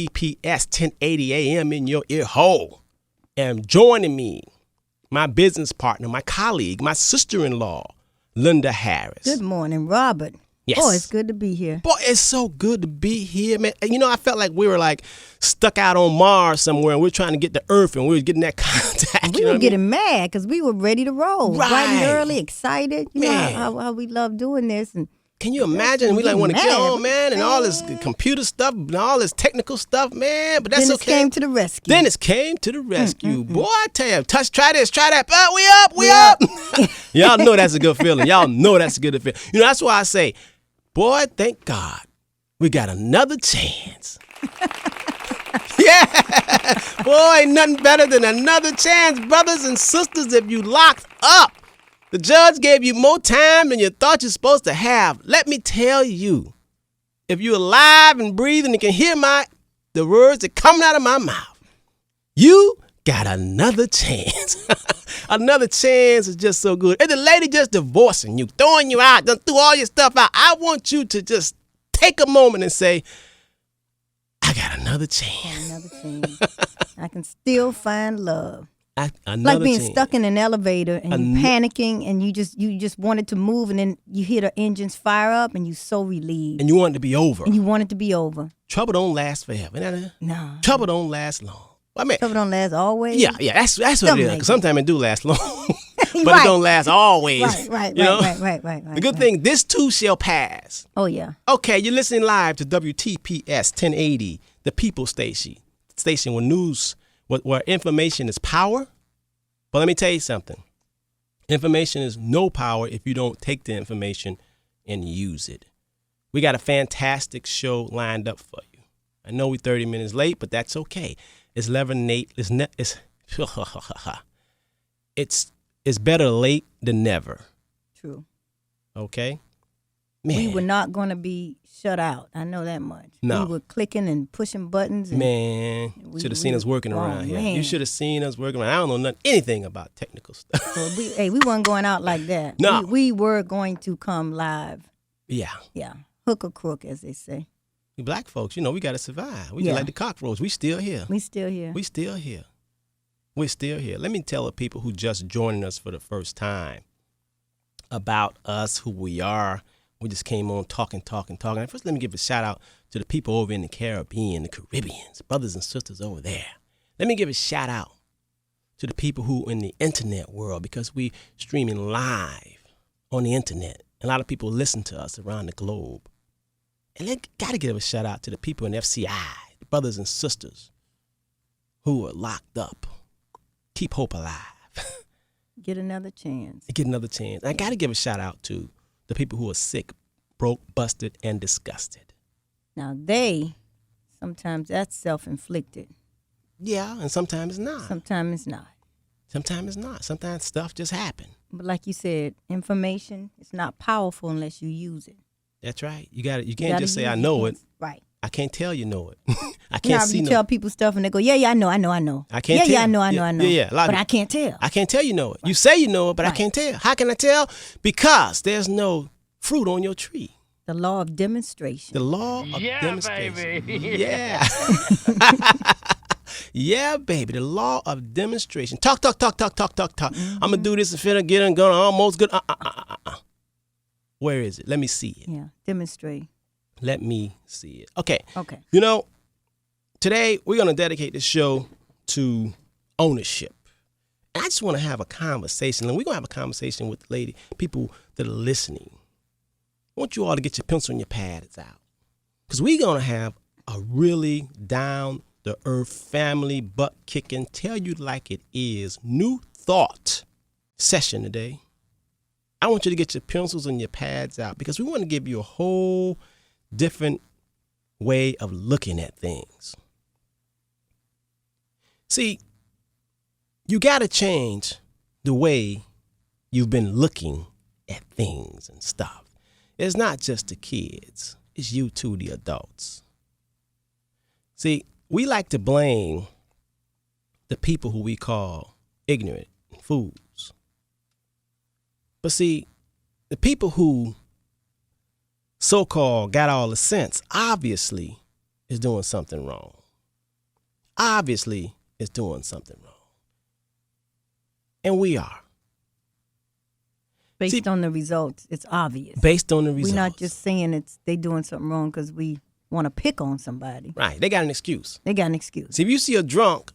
WTPS 1080 AM in your ear hole. And joining me, my business partner, my colleague, my sister-in-law, Lynda Harris. Good morning, Robert. Yes. Oh, it's good to be here. Boy, it's so good to be here, man. You know, I felt like we were like stuck out on Mars somewhere, and we were trying to get to Earth, and we were getting that contact. We were getting mad because we were ready to roll. Right. Bright and early, excited. You Man. know how we love doing this. And can you imagine? We like want to get mad. on, man, and all this computer stuff and all this technical stuff, man. But that's then it okay. came to the rescue. Then it came to the rescue. Boy, I tell you, try this, try that. We up. Y'all know that's a good feeling. Y'all know that's a good feeling. You know, that's why I say, boy, thank God we got another chance. Yeah. Boy, ain't nothing better than another chance, brothers and sisters, if you locked up. The judge gave you more time than you thought you're supposed to have. Let me tell you, if you're alive and breathing and can hear the words that coming out of my mouth, you got another chance. Another chance is just so good. If the lady just divorcing you, throwing you out, done threw all your stuff out, I want you to just take a moment and say, I got another chance. Another chance. I can still find love. Another like being chance. stuck in an elevator and you panicking and you just wanted to move and then you hear the engines fire up and you so relieved. And you want it to be over. And you want it to be over. Trouble don't last forever. Isn't that it? No. Trouble don't last long. I mean, Trouble don't last always. yeah, that's what it is. Because sometimes it do last long, but Right. it don't last always. Right. The good thing, this too shall pass. Oh, yeah. Okay, you're listening live to WTPS 1080, the People Station where news, where information is power. But let me tell you something. Information is no power if you don't take the information and use it. We got a fantastic show lined up for you. I know we're 30 minutes late, but that's okay. It's 11:08. It's better late than never. True. Okay? Man. We were not going to be shut out. I know that much. No. We were clicking and pushing buttons. And Man, should have seen us working around here. Man. You should have seen us working around. I don't know anything about technical stuff. So we weren't going out like that. No. We were going to come live. Yeah. Yeah. Hook or crook, as they say. We black folks, we got to survive. We Yeah. just like the cockroach. We still here. We still here. We still here. We're still here. Let me tell the people who just joining us for the first time about us, who we are. We just came on talking. And first, let me give a shout out to the people over in the Caribbean, the Caribbeans, brothers and sisters over there. Let me give a shout out to the people who in the internet world, because we streaming live on the internet. A lot of people listen to us around the globe. And got to give a shout out to the people in FCI, the brothers and sisters who are locked up. Keep hope alive. Get another chance. Get another chance. I got to give a shout out to the people who are sick, broke, busted, and disgusted. Now, sometimes that's self-inflicted. Yeah, and sometimes it's not. Sometimes it's not. Sometimes it's not. Sometimes stuff just happen. But like you said, information is not powerful unless you use it. That's right. You can't just say I know it. Right. I can't tell you know it. I can't see you no. tell people stuff and they go, yeah, I know. I can't tell. Yeah, I know. Yeah. But I can't tell. I can't tell you know it. You say you know it, but I can't tell. How can I tell? Because there's no fruit on your tree. The law of demonstration. The law of demonstration. Baby. Yeah. Yeah, baby. The law of demonstration. Talk. Mm-hmm. I'm going to do this and finna get and gonna almost good. Where is it? Let me see it. Yeah, demonstrate. Let me see it. Okay. Okay. Today we're going to dedicate this show to ownership. And I just want to have a conversation. And we're going to have a conversation with the people that are listening. I want you all to get your pencil and your pads out. Because we're going to have a really down-the-earth, family, butt-kicking, tell you like it is, new thought session today. I want you to get your pencils and your pads out because we want to give you a whole different way of looking at things. See, you got to change the way you've been looking at things and stuff. It's not just the kids. It's you too, the adults. See, we like to blame the people who we call ignorant and fools. But see, the people who so-called got all the sense obviously is doing something wrong. obviously is doing something wrong. And we are. Based on the results, it's obvious. Based on the results. We're not just saying they doing something wrong because we want to pick on somebody. Right. They got an excuse. They got an excuse. See, if you see a drunk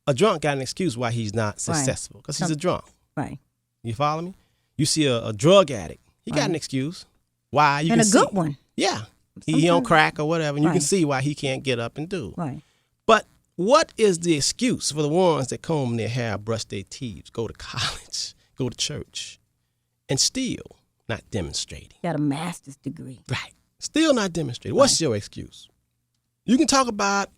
got an excuse why he's not successful. Because he's a drunk. Right. You follow me? You see a drug addict. He got an excuse. Why? You and can a see. good one. Yeah. He on crack or whatever. And you can see why he can't get up and do. Right. But what is the excuse for the ones that comb their hair, brush their teeth, go to college, go to church, and still not demonstrating? Got a master's degree. Right. Still not demonstrating. What's your excuse? You can talk about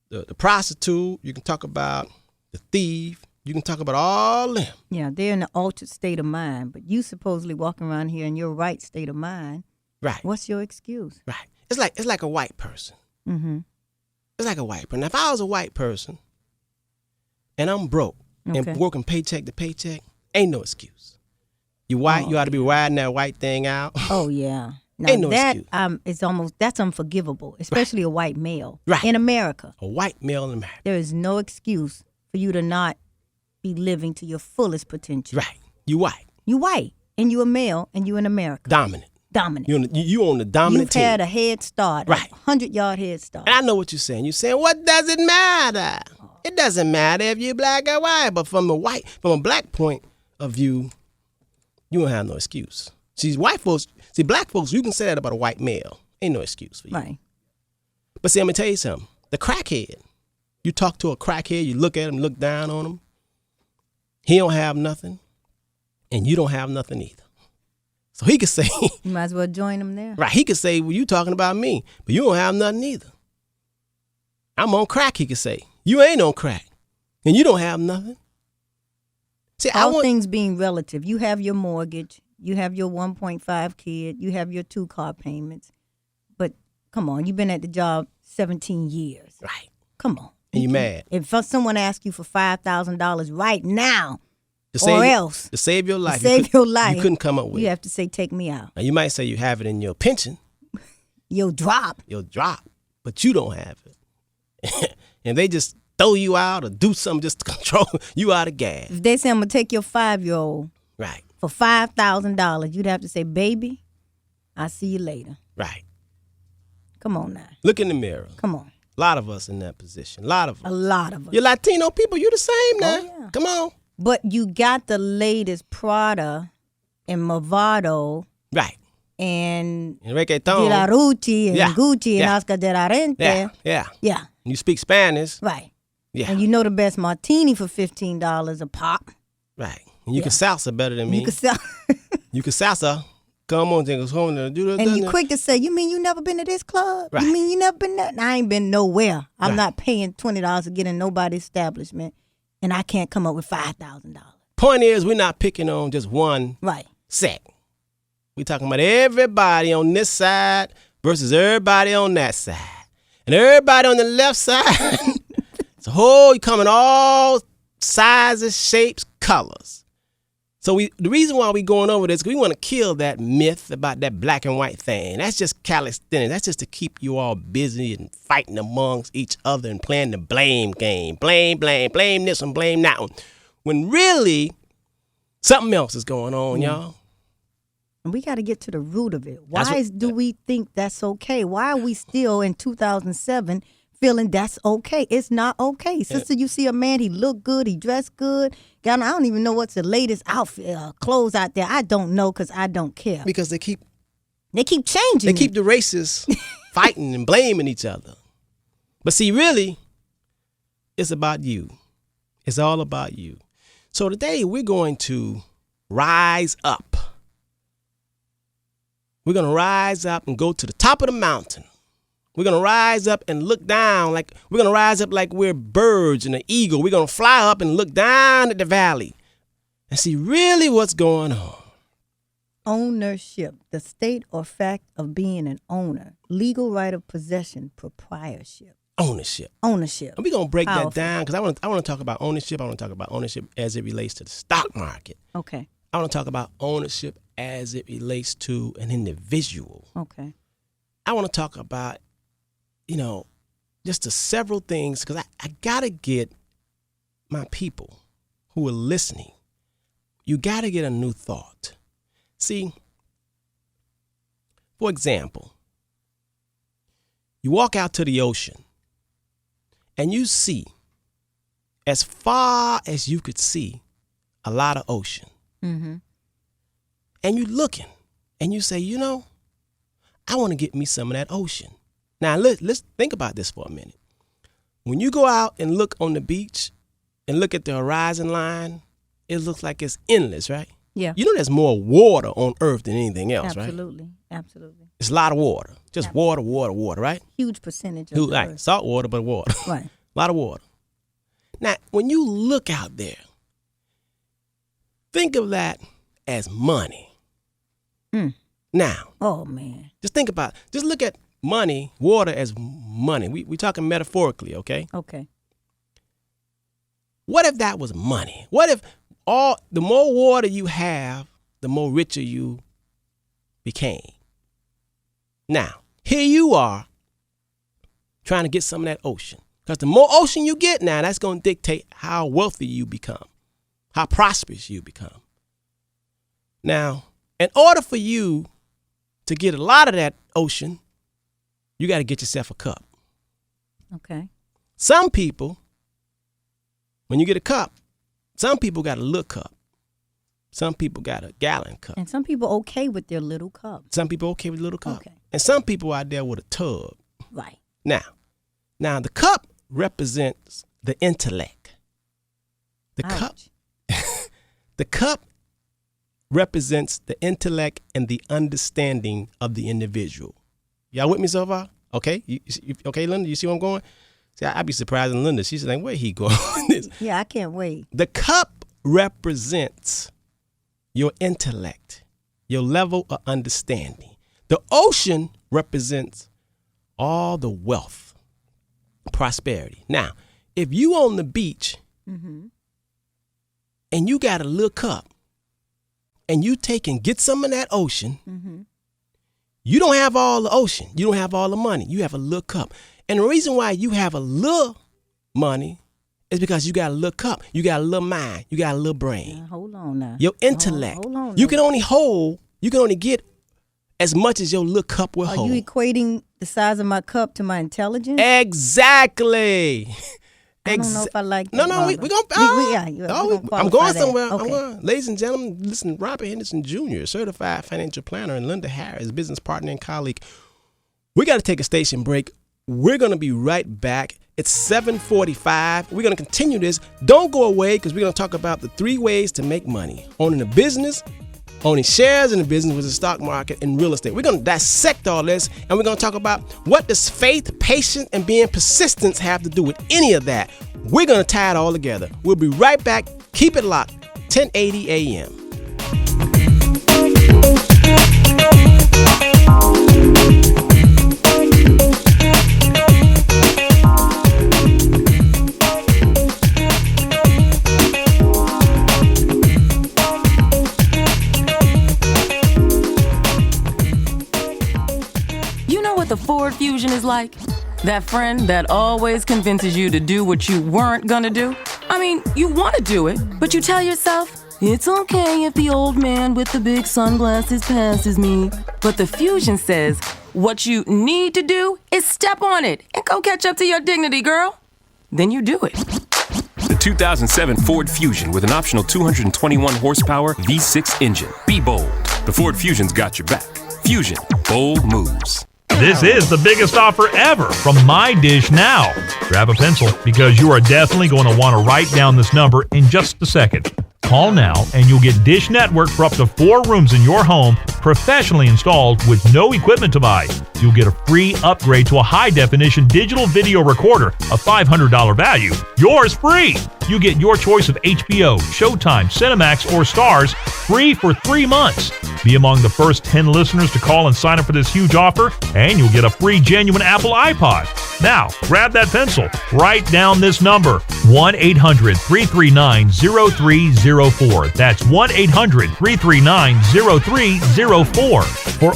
the prostitute. You can talk about the thief. You can talk about all them. Yeah, they're in an altered state of mind. But you supposedly walking around here in your right state of mind. Right. What's your excuse? Right. It's like a white person. Mm-hmm. It's like a white person. If I was a white person and I'm broke and working paycheck to paycheck, ain't no excuse. You white, you ought to be riding that white thing out. Oh, yeah. Now, ain't no excuse. That's unforgivable, especially a white male right. in America. A white male in America. There is no excuse for you to not be living to your fullest potential. Right. You white. You white, and you a male, and you in America. Dominant. You on the dominant team. You've had a head start, right. 100-yard head start. And I know what you're saying. You're saying, what does it matter? It doesn't matter if you're black or white. But from a black point of view, you don't have no excuse. Black folks, you can say that about a white male. Ain't no excuse for you. Right. But see, I'm going to tell you something. The crackhead, you talk to a crackhead, you look at him, look down on him. He don't have nothing, and you don't have nothing either. So he could say... You might as well join him there. Right. He could say, well, you talking about me, but you don't have nothing either. I'm on crack, he could say. You ain't on crack, and you don't have nothing. See, all things being relative. You have your mortgage. You have your 1.5 kid. You have your 2-car payments. But come on, you've been at the job 17 years. Right. Come on. And you mad. If someone asks you for $5,000 right now, to save your life. You couldn't come up with it. You have to say, take me out. Now, you might say you have it in your pension. Your drop. But you don't have it. And they just throw you out or do something just to control you out of gas. If they say, I'm going to take your 5-year-old. Right. For $5,000, you'd have to say, baby, I'll see you later. Right. Come on now. Look in the mirror. Come on. A lot of us in that position. A lot of us. us. You're Latino people. You the same now. Oh, yeah. Come on. But you got the latest Prada and Movado. Right. And reggaeton. De La Rucci and Gucci and Oscar de la Renta. Yeah. You speak Spanish. Right. Yeah. And you know the best martini for $15 a pop. Right. And you can salsa better than me. You can salsa. Come on, things home and do that. And you quick to say, you mean you never been to this club? Right. You mean you never been there? I ain't been nowhere. I'm not paying $20 to get in nobody's establishment, and I can't come up with $5,000. Point is, we're not picking on just one set. We're talking about everybody on this side versus everybody on that side. And everybody on the left side, it's a whole, you come in all sizes, shapes, colors. So the reason why we going over this, we want to kill that myth about that black and white thing. That's just calisthenics. That's just to keep you all busy and fighting amongst each other and playing the blame game. Blame this one, blame that one. When really, something else is going on, y'all. And we got to get to the root of it. Why do we think that's okay? Why are we still in 2007 feeling that's okay? It's not okay. Sister, you see a man, he look good, he dressed good. I don't even know what's the latest outfit, clothes out there. I don't know because I don't care. Because they keep changing. They keep the races fighting and blaming each other. But see, really, it's about you. It's all about you. So today we're going to rise up. We're going to rise up and go to the top of the mountain. We're going to rise up and look down we're going to rise up like we're birds and an eagle. We're going to fly up and look down at the valley and see really what's going on. Ownership, the state or fact of being an owner. Legal right of possession, proprietorship. Ownership. And we're going to break that down because I want to talk about ownership. I want to talk about ownership as it relates to the stock market. Okay. I want to talk about ownership as it relates to an individual. Okay. I want to talk about, just to several things, because I got to get my people who are listening, you got to get a new thought. See, for example, you walk out to the ocean and you see, as far as you could see, a lot of ocean. Mm-hmm. And you're looking and you say, you know, I want to get me some of that ocean. Now, let's think about this for a minute. When you go out and look on the beach and look at the horizon line, it looks like it's endless, right? Yeah. You know there's more water on Earth than anything else, Absolutely. right? Absolutely. It's a lot of water. Just water, right? Huge percentage of Right. Earth. Salt water, but water. Right. A lot of water. Now, when you look out there, think of that as money. Now. Oh, man. Just think about it. Just look at money, water as money. We talking metaphorically, okay? Okay. What if that was money? What if the more water you have, the more richer you became? Now, here you are trying to get some of that ocean. Because the more ocean you get now, that's going to dictate how wealthy you become, how prosperous you become. Now, in order for you to get a lot of that ocean, you got to get yourself a cup. Okay. Some people, when you get a cup, some people got a little cup. Some people got a gallon cup. And some people okay with their little cups. Some people okay with a little cup. Okay. And some people out there with a tub. Right. Now the cup represents the intellect. Ouch. The cup represents the intellect and the understanding of the individual. Y'all with me so far? Okay? Okay, Lynda, you see where I'm going? See, I'd be surprising Lynda. She's like, where he going with this? Yeah, I can't wait. The cup represents your intellect, your level of understanding. The ocean represents all the wealth, prosperity. Now, if you on the beach and you got a little cup and you take and get some of that ocean, you don't have all the ocean. You don't have all the money. You have a little cup. And the reason why you have a little money is because you got a little cup. You got a little mind. You got a little brain. Hold on now. Your intellect. Hold on. You can only get as much as your little cup will hold. Are you equating the size of my cup to my intelligence? Exactly. I don't know if I like that. No, we're going to... I'm going somewhere. Okay. Ladies and gentlemen, listen, Robert Henderson Jr., certified financial planner, and Lynda Harris, business partner and colleague. We got to take a station break. We're going to be right back. It's 7:45. We're going to continue this. Don't go away because we're going to talk about the 3 ways to make money. Owning a business, owning shares in the business with the stock market and real estate. We're going to dissect all this, and we're going to talk about what does faith, patience, and being persistent have to do with any of that. We're going to tie it all together. We'll be right back. Keep it locked. 1080 AM. The Ford Fusion is like? That friend that always convinces you to do what you weren't gonna do? I mean, you want to do it, but you tell yourself, it's okay if the old man with the big sunglasses passes me. But the Fusion says, what you need to do is step on it and go catch up to your dignity, girl. Then you do it. The 2007 Ford Fusion with an optional 221 horsepower V6 engine. Be bold. The Ford Fusion's got your back. Fusion. Bold moves. This is the biggest offer ever from My Dish Now. Grab a pencil because you are definitely going to want to write down this number in just a second. Call now and you'll get Dish Network for up to 4 rooms in your home, professionally installed with no equipment to buy. You'll get a free upgrade to a high-definition digital video recorder, a $500 value. Yours free. You get your choice of HBO, Showtime, Cinemax, or Stars free for 3 months. Be among the first 10 listeners to call and sign up for this huge offer, and you'll get a free genuine Apple iPod. Now, grab that pencil. Write down this number, 1-800-339-0304. That's 1-800-339-0304. For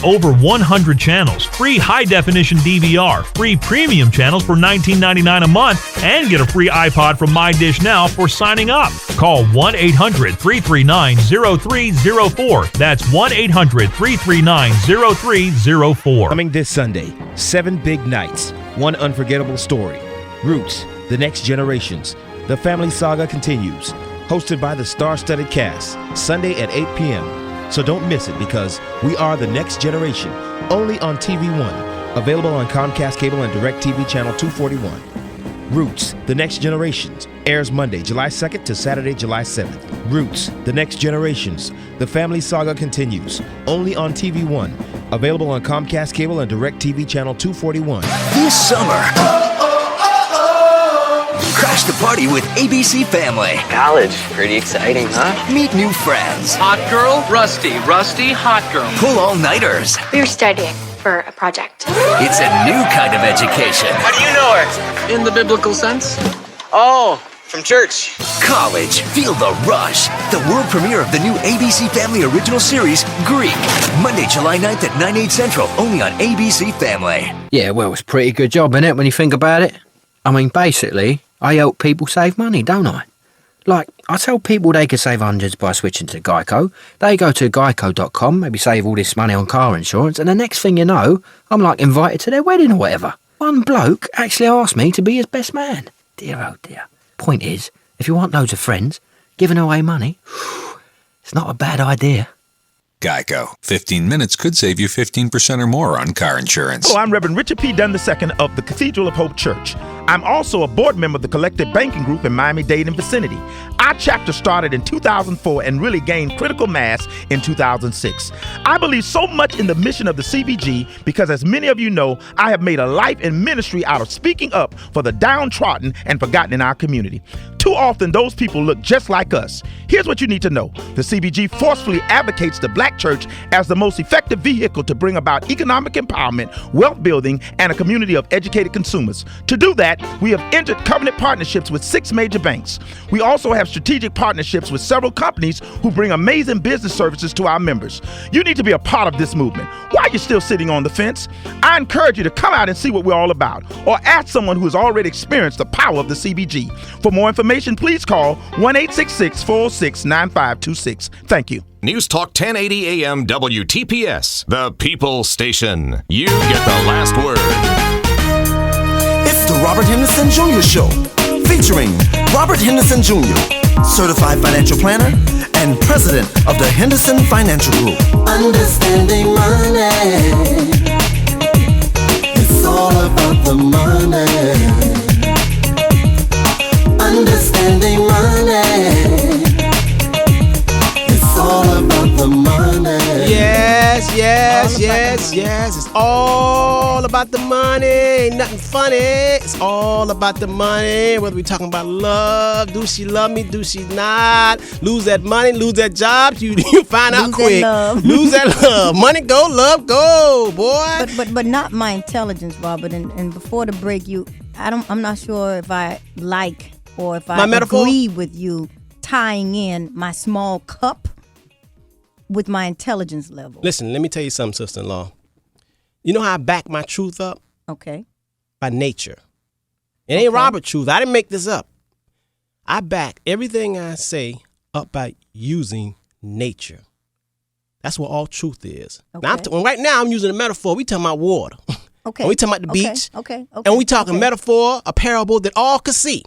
over 100 channels, free high-definition DVR, free premium channels for $19.99 a month, and get a free iPod from My Dish Now for signing up. Call 1-800-339-0304. That's 1-800-339-0304. Coming this Sunday, 7 big nights, one unforgettable story. Roots, The Next Generations. The family saga continues. Hosted by the star-studded cast, Sunday at 8 p.m. So don't miss it because we are the next generation, only on TV One. Available on Comcast Cable and DirecTV Channel 241. Roots, The Next Generations, airs Monday, July 2nd to Saturday, July 7th. Roots, The Next Generations. The family saga continues, only on TV One. Available on Comcast Cable and DirecTV Channel 241. This summer, crash the party with ABC Family. College, pretty exciting, huh? Meet new friends. Hot girl, Rusty, hot girl. Pull all-nighters. We were studying for a project. It's a new kind of education. How do you know her? In the biblical sense? Oh, from church. College, feel the rush. The world premiere of the new ABC Family original series, Greek. Monday, July 9th at 9, 8 Central, only on ABC Family. Yeah, well, it's a pretty good job, innit, when you think about it? I mean, basically, I help people save money, don't I? Like, I tell people they can save hundreds by switching to Geico. They go to geico.com, maybe save all this money on car insurance, and the next thing you know, I'm like invited to their wedding or whatever. One bloke actually asked me to be his best man. Dear oh dear. Point is, if you want loads of friends, giving away money, it's not a bad idea. Geico. 15 minutes could save you 15% or more on car insurance. Hello, I'm Reverend Richard P. Dunn II of the Cathedral of Hope Church. I'm also a board member of the Collective Banking Group in Miami-Dade and vicinity. Our chapter started in 2004 and really gained critical mass in 2006. I believe so much in the mission of the CBG because, as many of you know, I have made a life and ministry out of speaking up for the downtrodden and forgotten in our community. Too often, those people look just like us. Here's what you need to know. The CBG forcefully advocates the Black church as the most effective vehicle to bring about economic empowerment, wealth building, and a community of educated consumers. To do that, we have entered covenant partnerships with 6 major banks. We also have strategic partnerships with several companies who bring amazing business services to our members. You need to be a part of this movement. Why are you still sitting on the fence? I encourage you to come out and see what we're all about, or ask someone who has already experienced the power of the CBG. For more information, please call 1-866-406-9526. Thank you. News Talk 1080 AM WTPS, the People Station. You get the last word. It's the Robert Henderson Jr. Show, featuring Robert Henderson Jr., certified financial planner and president of the Henderson Financial Group. Understanding money, it's all about the money. Understanding money, it's all about the money. Yes. It's all about the money. Ain't nothing funny. It's all about the money. Whether we talking about love, do she love me, do she not? Lose that money, lose that job, you find out quick. Lose that love. Money go, love go, boy. But not my intelligence, Robert. And before the break, I'm not sure if I like or if I agree with you tying in my small cup with my intelligence level. Listen, let me tell you something, sister-in-law. You know how I back my truth up? Okay. By nature. It ain't Robert truth. I didn't make this up. I back everything I say up by using nature. That's what all truth is. Okay. Now, right now, I'm using a metaphor. We talking about water. Okay. And we talking about the beach. Okay. And we talking metaphor, a parable that all could see.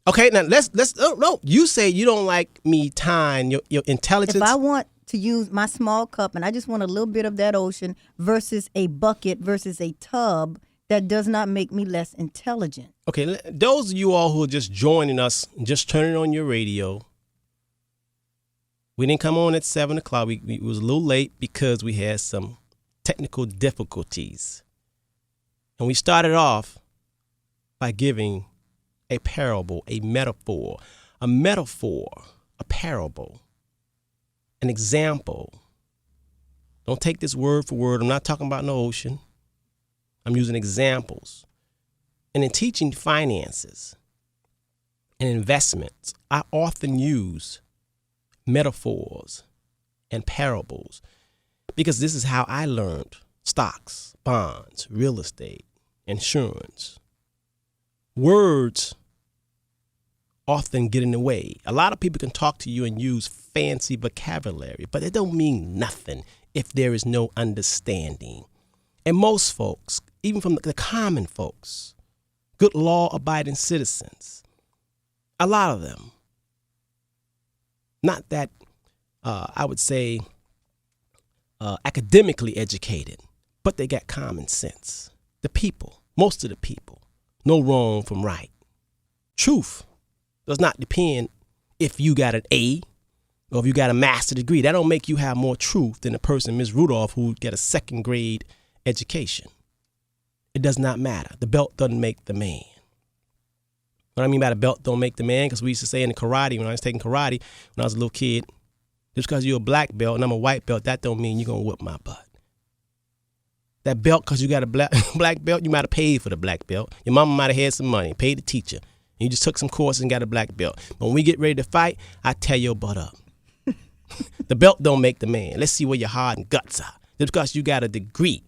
Okay, now let's no. You say you don't like me tying your intelligence. If I want to use my small cup and I just want a little bit of that ocean versus a bucket versus a tub, that does not make me less intelligent. Okay, those of you all who are just joining us, just turning on your radio. We didn't come on at 7 o'clock. We was a little late because we had some technical difficulties. And we started off by giving a parable, a metaphor, a parable, an example. Don't take this word for word. I'm not talking about no ocean. I'm using examples. And in teaching finances and investments, I often use metaphors and parables Because this is how I learned stocks, bonds, real estate, insurance. Words often get in the way. A lot of people can talk to you and use fancy vocabulary, but it don't mean nothing if there is no understanding. And most folks, even from the common folks, good law-abiding citizens, a lot of them, not that, I would say, academically educated, but they got common sense. The people, most of the people, know wrong from right. Truth does not depend if you got an A or if you got a master's degree. That don't make you have more truth than a person, Ms. Rudolph, who got a second grade education. It does not matter. The belt doesn't make the man. What I mean by the belt don't make the man, because we used to say in the karate, when I was taking karate, when I was a little kid, just because you're a black belt and I'm a white belt, that don't mean you're going to whip my butt. That belt, because you got a black belt, you might have paid for the black belt. Your mama might have had some money, paid the teacher. And you just took some courses and got a black belt. But when we get ready to fight, I tear your butt up. The belt don't make the man. Let's see where your heart and guts are. Just because you got a degree,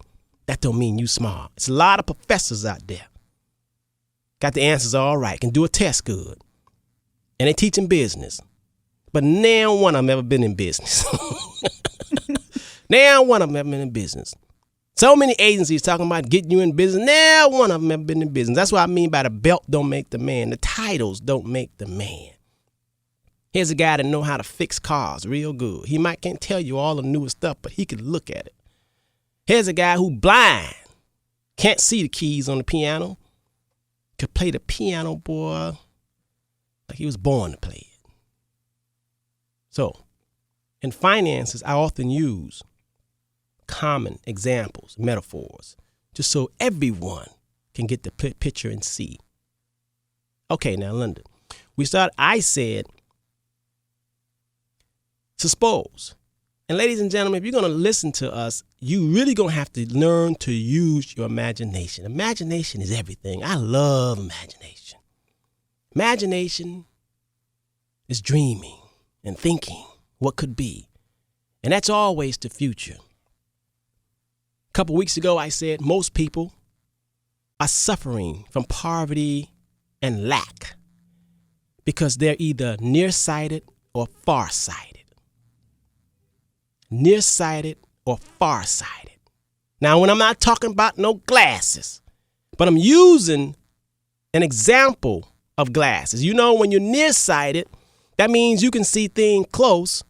that don't mean you smart. It's a lot of professors out there. Got the answers all right, can do a test good. And they teaching business. But now one of them ever been in business. Now one of them ever been in business. So many agencies talking about getting you in business. Now one of them ever been in business. That's what I mean by the belt don't make the man. The titles don't make the man. Here's a guy that know how to fix cars real good. He might can't tell you all the newest stuff, but he could look at it. Here's a guy who blind, can't see the keys on the piano, could play the piano, boy, like he was born to play it. So, in finances, I often use common examples, metaphors, just so everyone can get the picture and see. Okay, now, Lynda, I said, suppose. And ladies and gentlemen, if you're going to listen to us, you really going to have to learn to use your imagination. Imagination is everything. I love imagination. Imagination is dreaming and thinking what could be. And that's always the future. A couple weeks ago, I said most people are suffering from poverty and lack because they're either nearsighted or farsighted. Nearsighted or farsighted. Now, when I'm not talking about no glasses, but I'm using an example of glasses. You know, when you're nearsighted, that means you can see things close.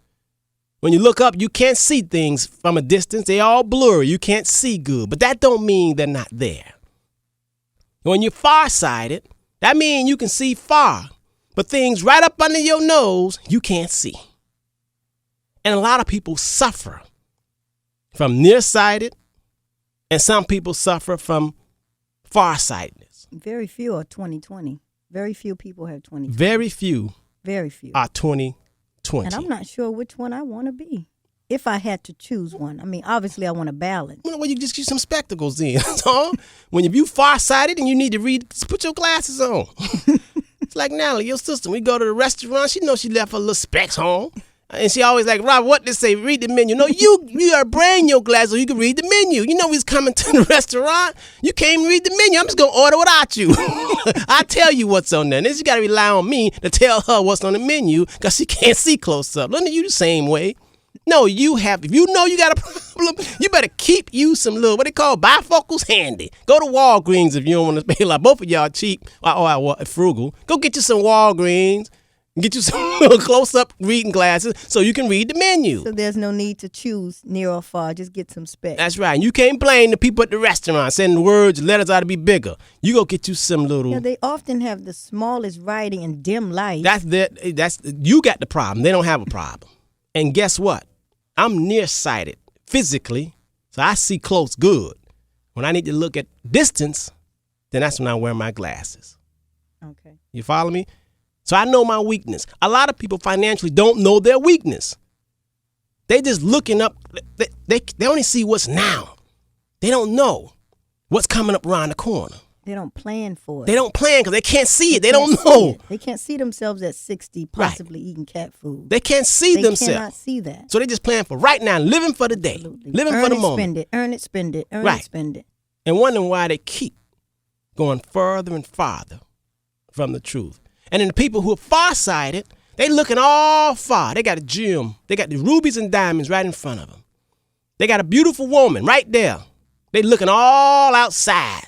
When you look up, you can't see things from a distance. They all blurry. You can't see good. But that don't mean they're not there. When you're farsighted, that means you can see far. But things right up under your nose, you can't see. And a lot of people suffer from nearsighted, and some people suffer from farsightedness. Very few are 20/20. Very few people have 20/20. Very few. Very few are 20/20. And I'm not sure which one I want to be. If I had to choose one. I mean, obviously I want a balance. Well, you just get some spectacles in. When you farsighted and you need to read, just put your glasses on. It's like Natalie, your sister. We go to the restaurant. She knows she left her little specs home. And she always like, Rob, what they say? Read the menu. No, you gotta bring your glasses so you can read the menu. You know we's coming to the restaurant. You can't even read the menu. I'm just gonna order without you. I tell you what's on there. And then she gotta rely on me to tell her what's on the menu because she can't see close up. Linda, you the same way. No, if you know you got a problem, you better keep you some little, what they call bifocals handy. Go to Walgreens if you don't want to pay like both of y'all cheap or frugal. Go get you some Walgreens. Get you some close-up reading glasses so you can read the menu. So there's no need to choose near or far. Just get some specs. That's right. And you can't blame the people at the restaurant saying the words, letters ought to be bigger. You go get you some little. Yeah, they often have the smallest writing and dim light. You got the problem. They don't have a problem. And guess what? I'm nearsighted physically, so I see close good. When I need to look at distance, then that's when I wear my glasses. Okay. You follow me? So I know my weakness. A lot of people financially don't know their weakness. They just looking up. They only see what's now. They don't know what's coming up around the corner. They don't plan for it. They don't plan because they can't see it. They don't know. They can't see themselves at 60 possibly eating cat food. They can't see themselves. They cannot see that. So they just plan for right now, living for the day, living for the moment. Earn it, spend it, earn it, spend it. And wondering why they keep going further and farther from the truth. And then the people who are farsighted, they looking all far. They got a gym. They got the rubies and diamonds right in front of them. They got a beautiful woman right there. They looking all outside,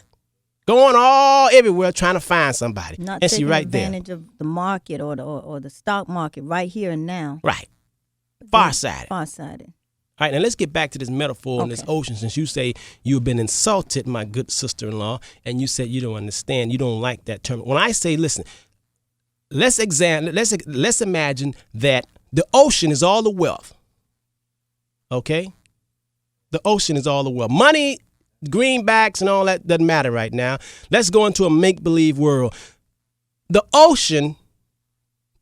going all everywhere trying to find somebody. Not and she right advantage of the market or the stock market right here and now. Right. Farsighted. Farsighted. All right, now let's get back to this metaphor in this ocean. Since you say you've been insulted, my good sister-in-law, and you said you don't understand, you don't like that term. When I say, listen, let's imagine that the ocean is all the wealth. Okay? The ocean is all the wealth. Money, greenbacks, and all that doesn't matter right now. Let's go into a make-believe world. The ocean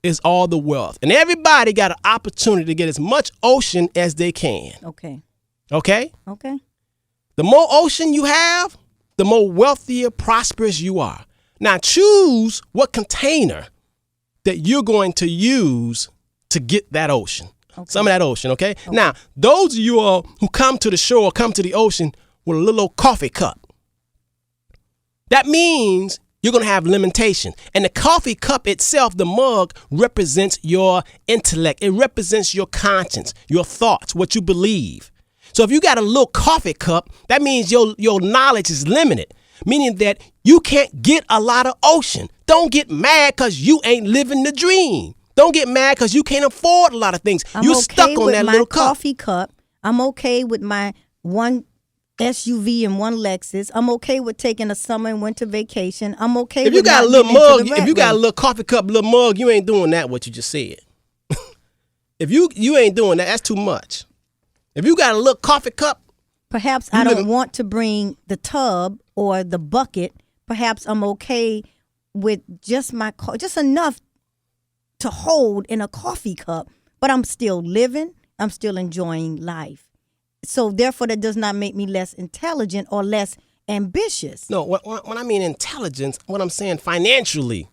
is all the wealth. And everybody got an opportunity to get as much ocean as they can. Okay. Okay? Okay. The more ocean you have, the more wealthier, prosperous you are. Now choose what container that you're going to use to get that ocean. Okay. Some of that ocean, okay? Now, those of you all who come to the shore, come to the ocean with a little old coffee cup, that means you're going to have limitation. And the coffee cup itself, the mug, represents your intellect. It represents your conscience, your thoughts, what you believe. So if you got a little coffee cup, that means your knowledge is limited, meaning that you can't get a lot of ocean. Don't get mad because you ain't living the dream. Don't get mad because you can't afford a lot of things. You're stuck on that little cup. Coffee cup. I'm okay with my one SUV and one Lexus. I'm okay with taking a summer and winter vacation. I'm okay if with you got a little mug, if you got a little coffee cup, little mug, you ain't doing that what you just said. If you ain't doing that, that's too much. If you got a little coffee cup, perhaps I don't want to bring the tub or the bucket. Perhaps I'm okay with just enough to hold in a coffee cup, but I'm still living. I'm still enjoying life. So therefore, that does not make me less intelligent or less ambitious. No, when I mean intelligence, what I'm saying financially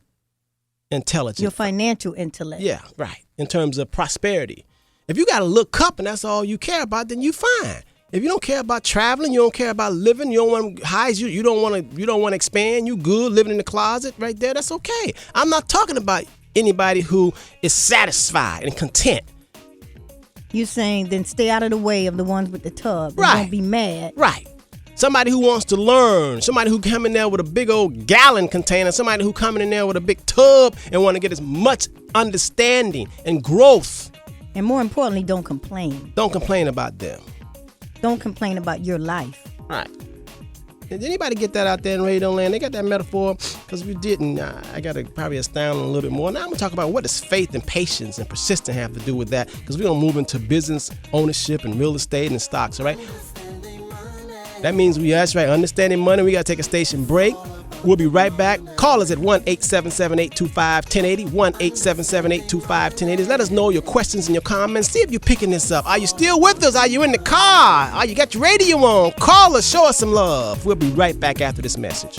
intelligent. Your financial intellect. Yeah, right. In terms of prosperity. If you got a little cup and that's all you care about, then you fine. If you don't care about traveling, you don't care about living, you don't want highs, you don't want to expand, you good living in the closet right there, that's okay. I'm not talking about anybody who is satisfied and content. You're saying then stay out of the way of the ones with the tub. Right. Don't be mad. Right. Somebody who wants to learn. Somebody who come in there with a big old gallon container. Somebody who coming in there with a big tub and want to get as much understanding and growth. And more importantly, don't complain. Don't complain about them. Don't complain about your life. Right. Did anybody get that out there in Radio Land? They got that metaphor? Because if you didn't, I got to probably astound a little bit more. Now I'm going to talk about what does faith and patience and persistence have to do with that, because we're going to move into business ownership and real estate and stocks, all right? That means that's right, understanding money. We got to take a station break. We'll be right back. Call us at 1-877-825-1080, 1-877-825-1080. Let us know your questions and your comments. See if you're picking this up. Are you still with us? Are you in the car? Are you got your radio on? Call us. Show us some love. We'll be right back after this message.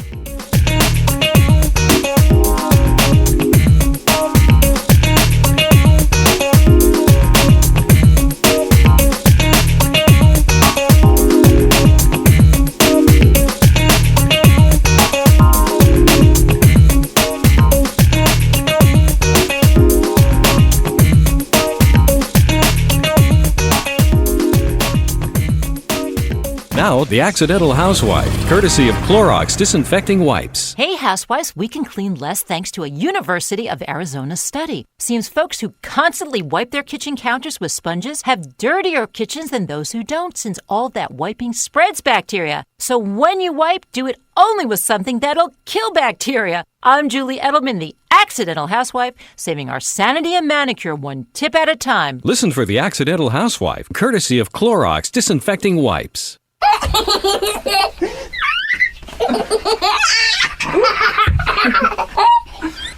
Now, the Accidental Housewife, courtesy of Clorox Disinfecting Wipes. Hey, housewives, we can clean less thanks to a University of Arizona study. Seems folks who constantly wipe their kitchen counters with sponges have dirtier kitchens than those who don't, since all that wiping spreads bacteria. So when you wipe, do it only with something that'll kill bacteria. I'm Julie Edelman, the Accidental Housewife, saving our sanity and manicure one tip at a time. Listen for the Accidental Housewife, courtesy of Clorox Disinfecting Wipes.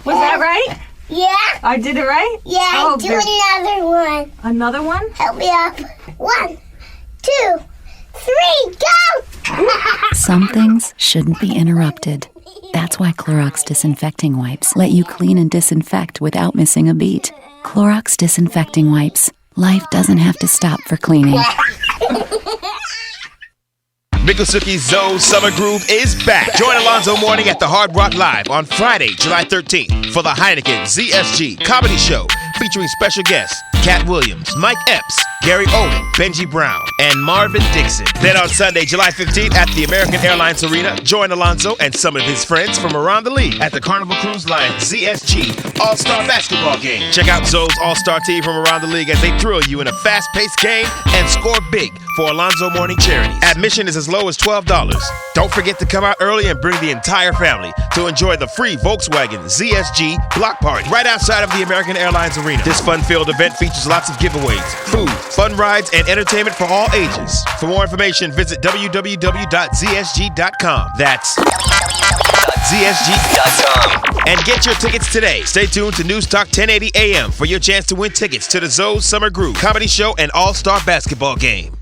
Was that right? Yeah. I did it right? Yeah, do another one. Another one? Help me up. 1, 2, 3, go! Some things shouldn't be interrupted. That's why Clorox disinfecting wipes let you clean and disinfect without missing a beat. Clorox disinfecting wipes. Life doesn't have to stop for cleaning. Miccosukie's Zoe's Summer Groove is back. Join Alonzo Mourning at the Hard Rock Live on Friday, July 13th for the Heineken ZSG Comedy Show featuring special guests Cat Williams, Mike Epps, Gary Owen, Benji Brown, and Marvin Dixon. Then on Sunday, July 15th at the American Airlines Arena, join Alonzo and some of his friends from around the league at the Carnival Cruise Line ZSG All-Star Basketball Game. Check out Zoe's All-Star team from around the league as they thrill you in a fast-paced game and score big for Alonzo Mourning charities. Admission is as low as $12. Don't forget to come out early and bring the entire family to enjoy the free Volkswagen ZSG Block Party right outside of the American Airlines Arena. This fun-filled event features lots of giveaways, food, fun rides, and entertainment for all ages. For more information, visit www.zsg.com. That's www.zsg.com. And get your tickets today. Stay tuned to News Talk 1080 AM for your chance to win tickets to the Zoe's Summer Groove Comedy Show and All-Star Basketball Game.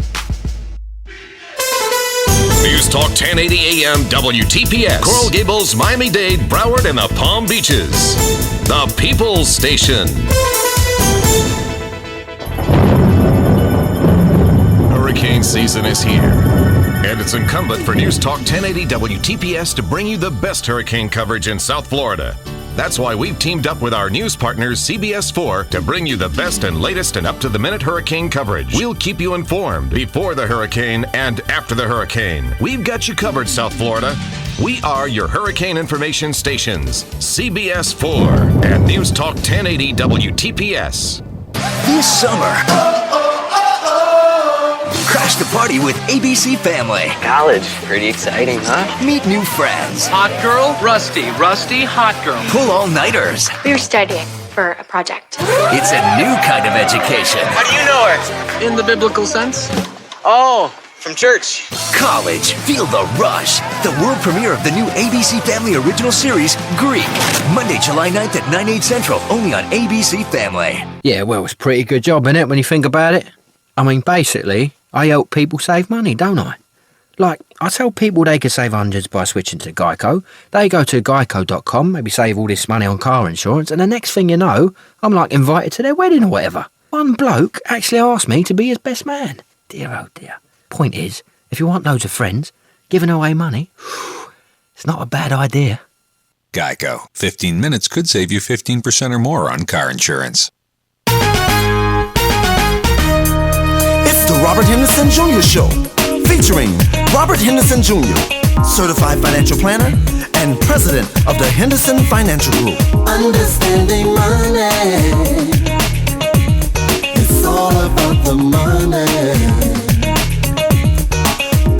News Talk 1080 AM WTPS. Coral Gables, Miami-Dade, Broward, and the Palm Beaches. The People's Station. Hurricane season is here, and it's incumbent for News Talk 1080 WTPS to bring you the best hurricane coverage in South Florida. That's why we've teamed up with our news partners CBS4 to bring you the best and latest and up-to-the-minute hurricane coverage. We'll keep you informed before the hurricane and after the hurricane. We've got you covered, South Florida. We are your hurricane information stations, CBS4 and News Talk 1080 WTPS. This summer, crash the party with ABC Family. College, pretty exciting, huh? Meet new friends. Hot girl, Rusty, hot girl. Pull all-nighters. We were studying for a project. It's a new kind of education. How do you know her? In the biblical sense? Oh, from church. College, feel the rush. The world premiere of the new ABC Family original series, Greek. Monday, July 9th at 9/8 Central, only on ABC Family. Yeah, well, it's a pretty good job, innit, when you think about it? I mean, basically, I help people save money, don't I? Like, I tell people they could save hundreds by switching to Geico. They go to geico.com, maybe save all this money on car insurance, and the next thing you know, I'm like invited to their wedding or whatever. One bloke actually asked me to be his best man. Dear, oh dear. Point is, if you want loads of friends, giving away money, it's not a bad idea. Geico. 15 minutes could save you 15% or more on car insurance. It's the Robert Henderson Jr. Show, featuring Robert Henderson Jr., certified financial planner and president of the Henderson Financial Group. Understanding money, it's all about the money.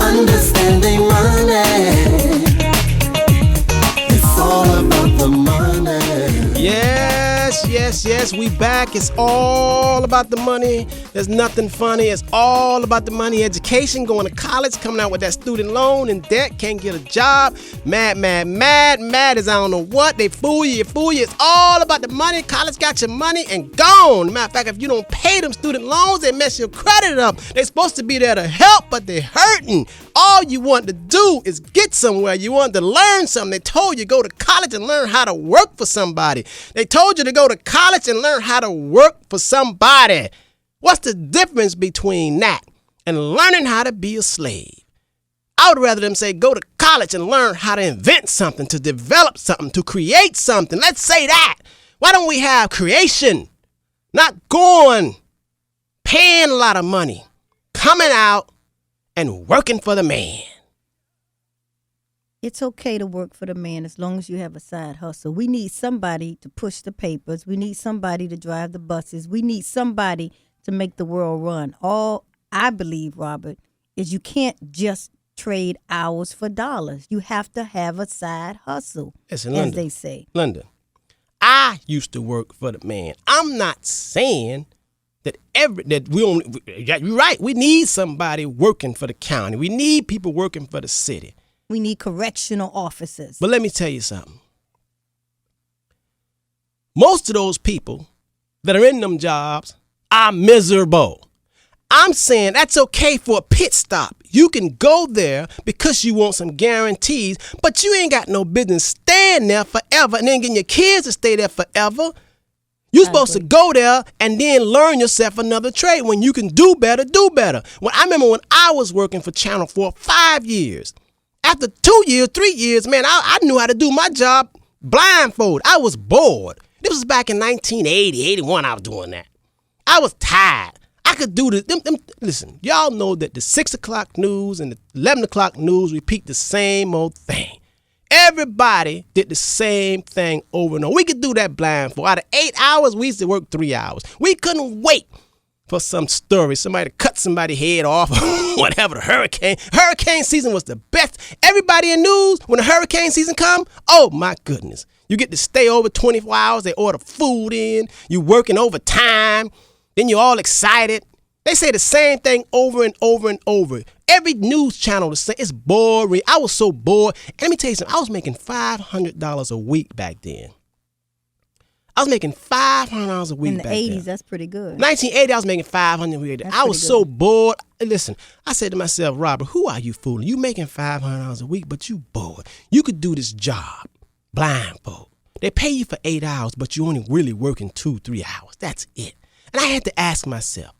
Understanding money, it's all about the money. Yes, we back. It's all about the money. There's nothing funny. It's all about the money. Education, going to college, coming out with that student loan and debt, can't get a job. Mad as I don't know what. They fool you. It's all about the money. College got your money and gone. Matter of fact, if you don't pay them student loans, they mess your credit up. They're supposed to be there to help, but they're hurting. All you want to do is get somewhere. You want to learn something. They told you go to college and learn how to work for somebody. They told you to go to college and learn how to work for somebody. What's the difference between that and learning how to be a slave? I would rather them say go to college and learn how to invent something, to develop something, to create something. Let's say that. Why don't we have creation? Not going, paying a lot of money, coming out and working for the man. It's okay to work for the man as long as you have a side hustle. We need somebody to push the papers. We need somebody to drive the buses. We need somebody to make the world run. All I believe, Robert, is you can't just trade hours for dollars. You have to have a side hustle, Listen, as Lynda, they say. Lynda, I used to work for the man. I'm not saying that you're right. We need somebody working for the county. We need people working for the city. We need correctional officers. But let me tell you something. Most of those people that are in them jobs are miserable. I'm saying that's okay for a pit stop. You can go there because you want some guarantees, but you ain't got no business staying there forever and then getting your kids to stay there forever. You're supposed to go there and then learn yourself another trade. When you can do better, do better. I remember when I was working for Channel 4 5 years. After 2 years, 3 years, man, I knew how to do my job blindfold. I was bored. This was back in 1980, 81 I was doing that. I was tired. I could do this. Listen, y'all know that the 6 o'clock news and the 11 o'clock news repeat the same old thing. Everybody did the same thing over and over. We could do that blindfold. Out of 8 hours, we used to work 3 hours. We couldn't wait for some story, somebody to cut somebody's head off, whatever, the hurricane. Hurricane season was the best. Everybody in news, when the hurricane season come, oh my goodness. You get to stay over 24 hours. They order food in. You working overtime. Then you're all excited. They say the same thing over and over and over. Every news channel the same. It's boring. I was so bored. And let me tell you something. I was making $500 a week back then. I was making $500 a week back then. In the 80s, that's pretty good. 1980, I was making $500 a week. I was so bored. Listen, I said to myself, Robert, who are you fooling? You making $500 a week, but you bored. You could do this job blindfold. They pay you for 8 hours, but you only really working 2-3 hours. That's it. And I had to ask myself,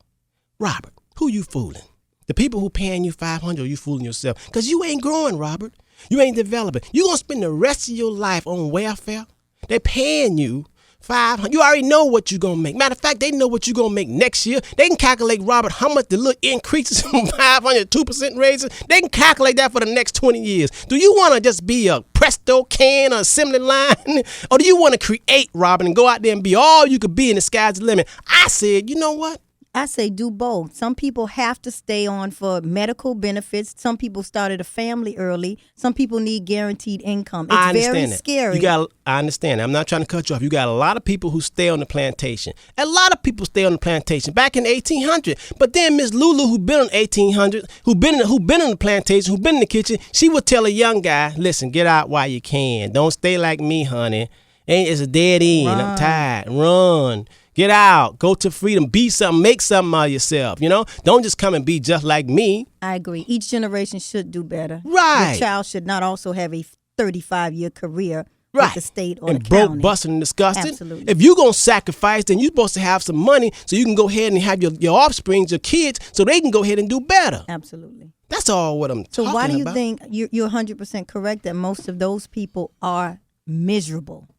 Robert, who you fooling? The people who paying you $500, or you fooling yourself? Because you ain't growing, Robert. You ain't developing. You going to spend the rest of your life on welfare? They paying you $500. You already know what you're going to make. Matter of fact, they know what you're going to make next year. They can calculate, Robert, how much the little increases from 500 to 2% raises. They can calculate that for the next 20 years. Do you want to just be a Presto can or assembly line? Or do you want to create, Robert, and go out there and be all you could be, and the sky's the limit? I said, you know what? I say do both. Some people have to stay on for medical benefits. Some people started a family early. Some people need guaranteed income. It's very scary. I understand. I'm not trying to cut you off. You got a lot of people who stay on the plantation. A lot of people stay on the plantation back in the 1800s. But then Miss Lulu, who been on 1800, who been on the plantation, who been in the kitchen, she would tell a young guy, listen, get out while you can. Don't stay like me, honey. It's a dead end. Run. I'm tired. Run. Get out. Go to freedom. Be something. Make something of yourself. You know? Don't just come and be just like me. I agree. Each generation should do better. Right. The child should not also have a 35-year career with the state or and the broke, county. busted, and disgusted. Absolutely. If you're going to sacrifice, then you're supposed to have some money so you can go ahead and have your offspring, your kids, so they can go ahead and do better. Absolutely. That's all what I'm talking about. So why do you think you're 100% correct that most of those people are miserable?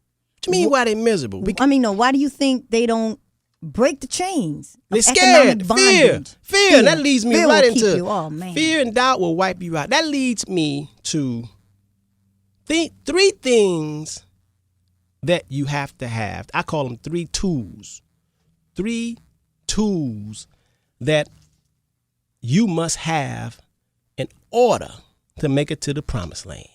What do you mean why they miserable? Why do you think they don't break the chains? They're scared. Fear. That leads me right into fear and doubt will wipe you out. That leads me to three things that you have to have. I call them 3 tools. 3 tools that you must have in order to make it to the promised land,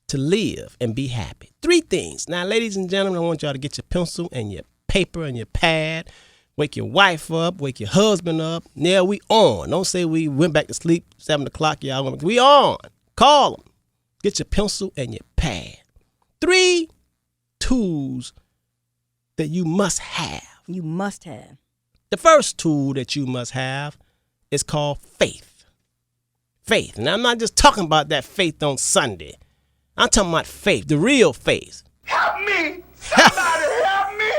to live and be happy. 3 things. Now, ladies and gentlemen, I want y'all to get your pencil and your paper and your pad. Wake your wife up. Wake your husband up. Yeah, we on. Don't say we went back to sleep 7 o'clock. Y'all, we on. Call them. Get your pencil and your pad. 3 tools that you must have. You must have. The first tool that you must have is called faith. Faith. And I'm not just talking about that faith on Sunday. I'm talking about faith, the real faith. Help me! Somebody help me!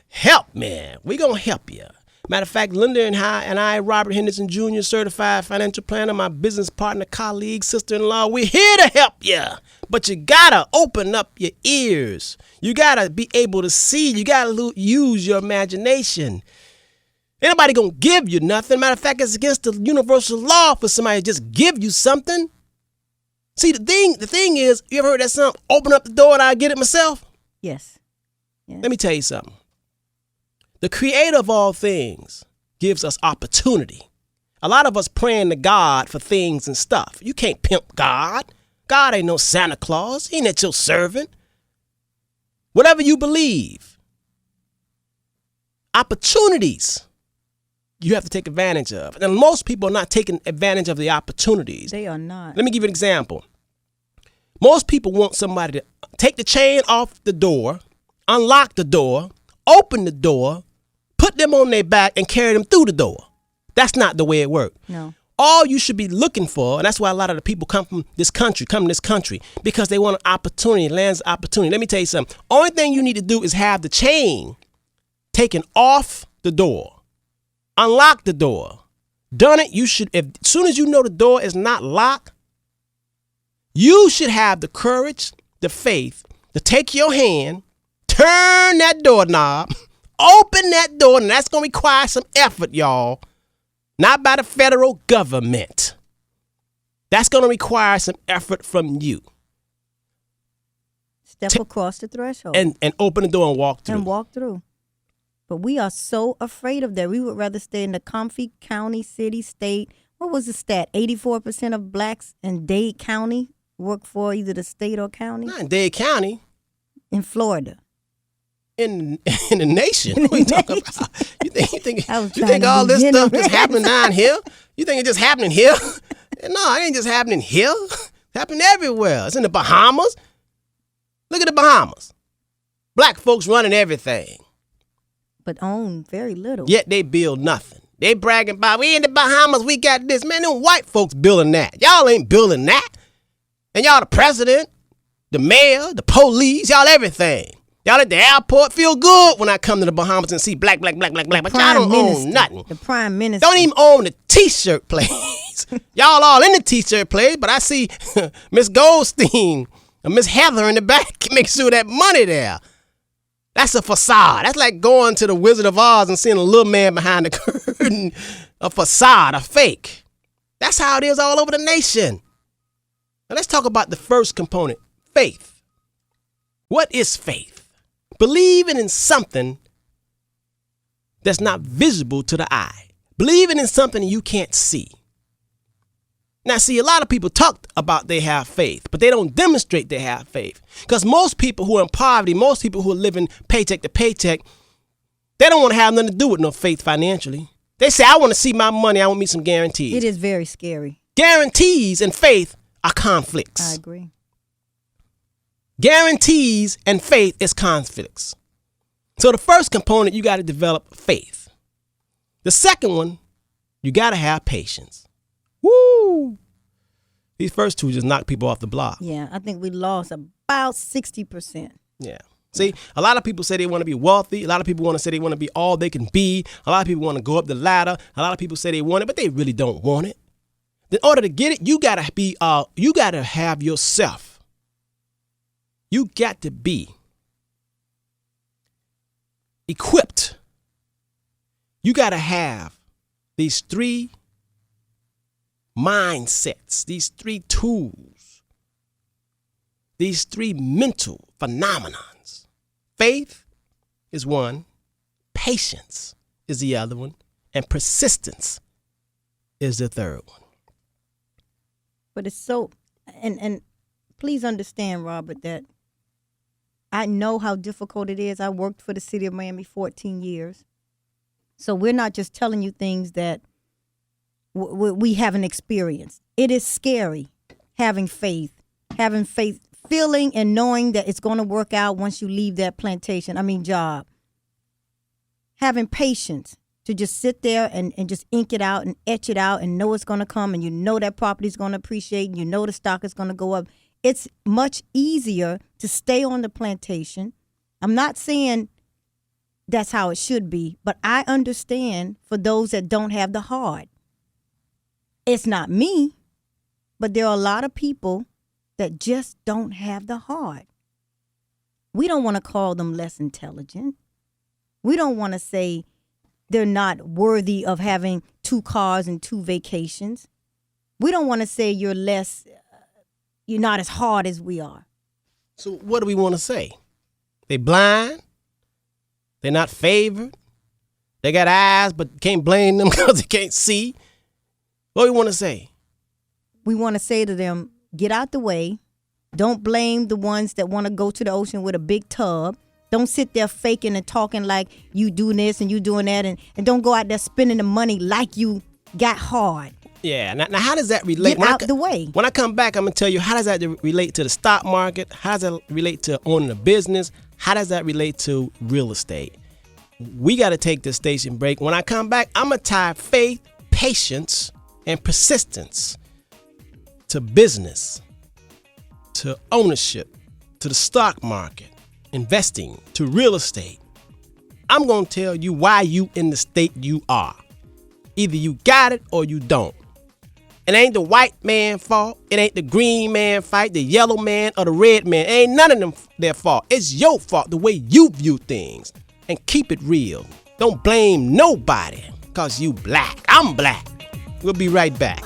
Help me. We're going to help you. Matter of fact, Lynda and I, Robert Henderson Jr., certified financial planner, my business partner, colleague, sister-in-law, we're here to help you. But you got to open up your ears. You got to be able to see. You got to use your imagination. Ain't nobody going to give you nothing. Matter of fact, it's against the universal law for somebody to just give you something. See, the thing is, you ever heard that song, open up the door and I'll get it myself? Yes. Let me tell you something. The creator of all things gives us opportunity. A lot of us praying to God for things and stuff. You can't pimp God. God ain't no Santa Claus. He ain't at your servant. Whatever you believe. Opportunities you have to take advantage of. And most people are not taking advantage of the opportunities. They are not. Let me give you an example. Most people want somebody to take the chain off the door, unlock the door, open the door, put them on their back and carry them through the door. That's not the way it works. No. All you should be looking for, and that's why a lot of the people come to this country, because they want an opportunity, lands opportunity. Let me tell you something. Only thing you need to do is have the chain taken off the door. Unlock the door. Done it, you should, as soon as you know the door is not locked, you should have the courage, the faith to take your hand, turn that doorknob, open that door, and that's going to require some effort, y'all. Not by the federal government. That's going to require some effort from you. Step across the threshold. And open the door and walk through. And walk through. But we are so afraid of that. We would rather stay in the comfy county, city, state. What was the stat? 84% of blacks in Dade County work for either the state or county? Not in Dade County. In Florida. In the nation. What are you talking about? You think all this stuff is happening down here? You think it's just happening here? No, it ain't just happening here. It's happening everywhere. It's in the Bahamas. Look at the Bahamas. Black folks running everything. But own very little. Yet they build nothing. They bragging about, we in the Bahamas, we got this. Man, them white folks building that. Y'all ain't building that. And y'all the president, the mayor, the police, y'all everything. Y'all at the airport feel good when I come to the Bahamas and see black. But y'all don't own nothing. The prime minister. Don't even own the t-shirt place. Y'all all in the t-shirt place, but I see Miss Goldstein and Miss Heather in the back make sure that money there. That's a facade. That's like going to the Wizard of Oz and seeing a little man behind the curtain. A facade, a fake. That's how it is all over the nation. Now let's talk about the first component, faith. What is faith? Believing in something that's not visible to the eye. Believing in something you can't see. Now, see, a lot of people talk about they have faith, but they don't demonstrate they have faith. Because most people who are in poverty, most people who are living paycheck to paycheck, they don't want to have nothing to do with no faith financially. They say, I want to see my money. I want me some guarantees. It is very scary. Guarantees and faith are conflicts. I agree. Guarantees and faith is conflicts. So the first component, you got to develop faith. The second one, you got to have patience. Woo! These first two just knock people off the block. Yeah, I think we lost about 60%. Yeah. See, a lot of people say they want to be wealthy. A lot of people want to say they want to be all they can be. A lot of people want to go up the ladder. A lot of people say they want it, but they really don't want it. In order to get it, you got to have yourself. You got to be equipped. You got to have these three mindsets, these three tools, these three mental phenomenons. Faith is one, patience is the other one, and persistence is the third one. But it's so, and please understand, Robert, that I know how difficult it is. I worked for the city of Miami 14 years. So we're not just telling you things that we haven't experienced. It is scary having faith, feeling and knowing that it's going to work out once you leave that job. Having patience to just sit there and just ink it out and etch it out and know it's going to come and you know that property's going to appreciate and you know the stock is going to go up. It's much easier to stay on the plantation. I'm not saying that's how it should be, but I understand for those that don't have the heart. It's not me, but there are a lot of people that just don't have the heart. We don't want to call them less intelligent. We don't want to say they're not worthy of having 2 cars and 2 vacations. We don't want to say you're not as hard as we are. So what do we want to say? They blind? They're not favored? They got eyes but can't blame them because they can't see? What do we want to say? We want to say to them, get out the way. Don't blame the ones that want to go to the ocean with a big tub. Don't sit there faking and talking like you do this and you doing that. And don't go out there spending the money like you got hard. Yeah. Now how does that relate? Get out the way. When I come back, I'm going to tell you, how does that relate to the stock market? How does that relate to owning a business? How does that relate to real estate? We got to take this station break. When I come back, I'm going to tie faith, patience and persistence to business, to ownership, to the stock market, investing, to real estate. I'm going to tell you why you in the state you are. Either you got it or you don't. It ain't the white man's fault. It ain't the green man fight, the yellow man or the red man. It ain't none of them their fault. It's your fault, the way you view things. And keep it real. Don't blame nobody because you black. I'm black. We'll be right back.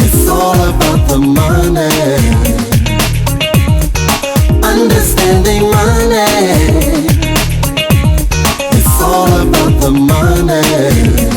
It's all about the money. Understanding money. It's all about the money.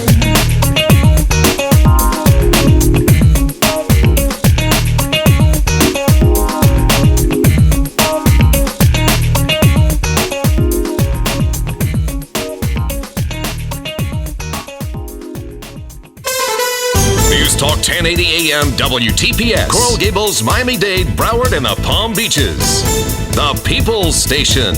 News Talk 1080 AM WTPS. Coral Gables, Miami-Dade, Broward, and the Palm Beaches. The People's Station.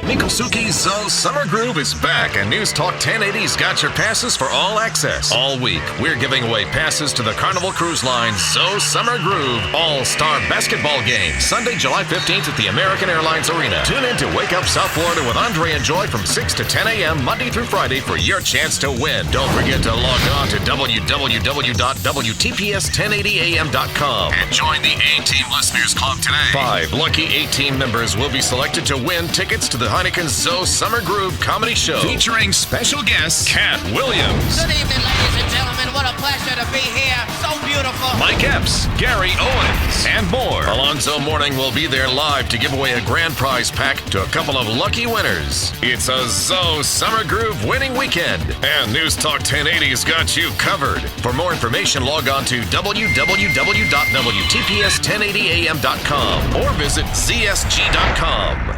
Mikosuki Zo Summer Groove is back, and News Talk 1080's got your passes for all access. All week, we're giving away passes to the Carnival Cruise Line Zo Summer Groove All-Star Basketball Game, Sunday, July 15th at the American Airlines Arena. Tune in to Wake Up South Florida with Andre and Joy from 6 to 10 a.m. Monday through Friday for your chance to win. Don't forget to log on to www.WTPS1080am.com and join the A-Team Listeners Club today. 5 lucky A-Team members will be selected to win tickets to the Heineken Zo Summer Groove Comedy Show featuring special guest Cat Williams. Good evening, ladies and gentlemen. What a pleasure to be here. So beautiful. Mike Epps, Gary Owens, and more. Alonzo Mourning will be there live to give away a grand prize pack to a couple of lucky winners. It's a Zo Summer Groove winning weekend, and News Talk 1080's got you covered. For more information, log on to www.WTPS1080am.com or visit ZSG.com.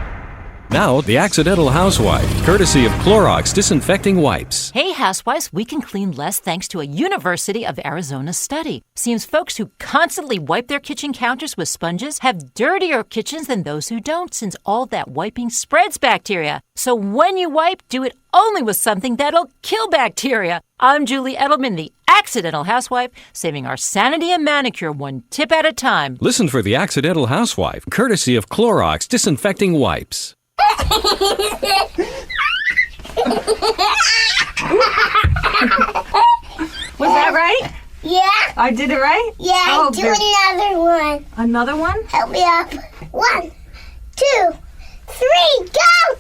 Now, The Accidental Housewife, courtesy of Clorox Disinfecting Wipes. Hey, housewives, we can clean less thanks to a University of Arizona study. Seems folks who constantly wipe their kitchen counters with sponges have dirtier kitchens than those who don't, since all that wiping spreads bacteria. So when you wipe, do it only with something that'll kill bacteria. I'm Julie Edelman, the Accidental Housewife, saving our sanity and manicure one tip at a time. Listen for The Accidental Housewife, courtesy of Clorox Disinfecting Wipes. Was that right? Yeah. I did it right? Yeah, Oh, do there- another one. Another one? Help me up. 1, 2, 3, go!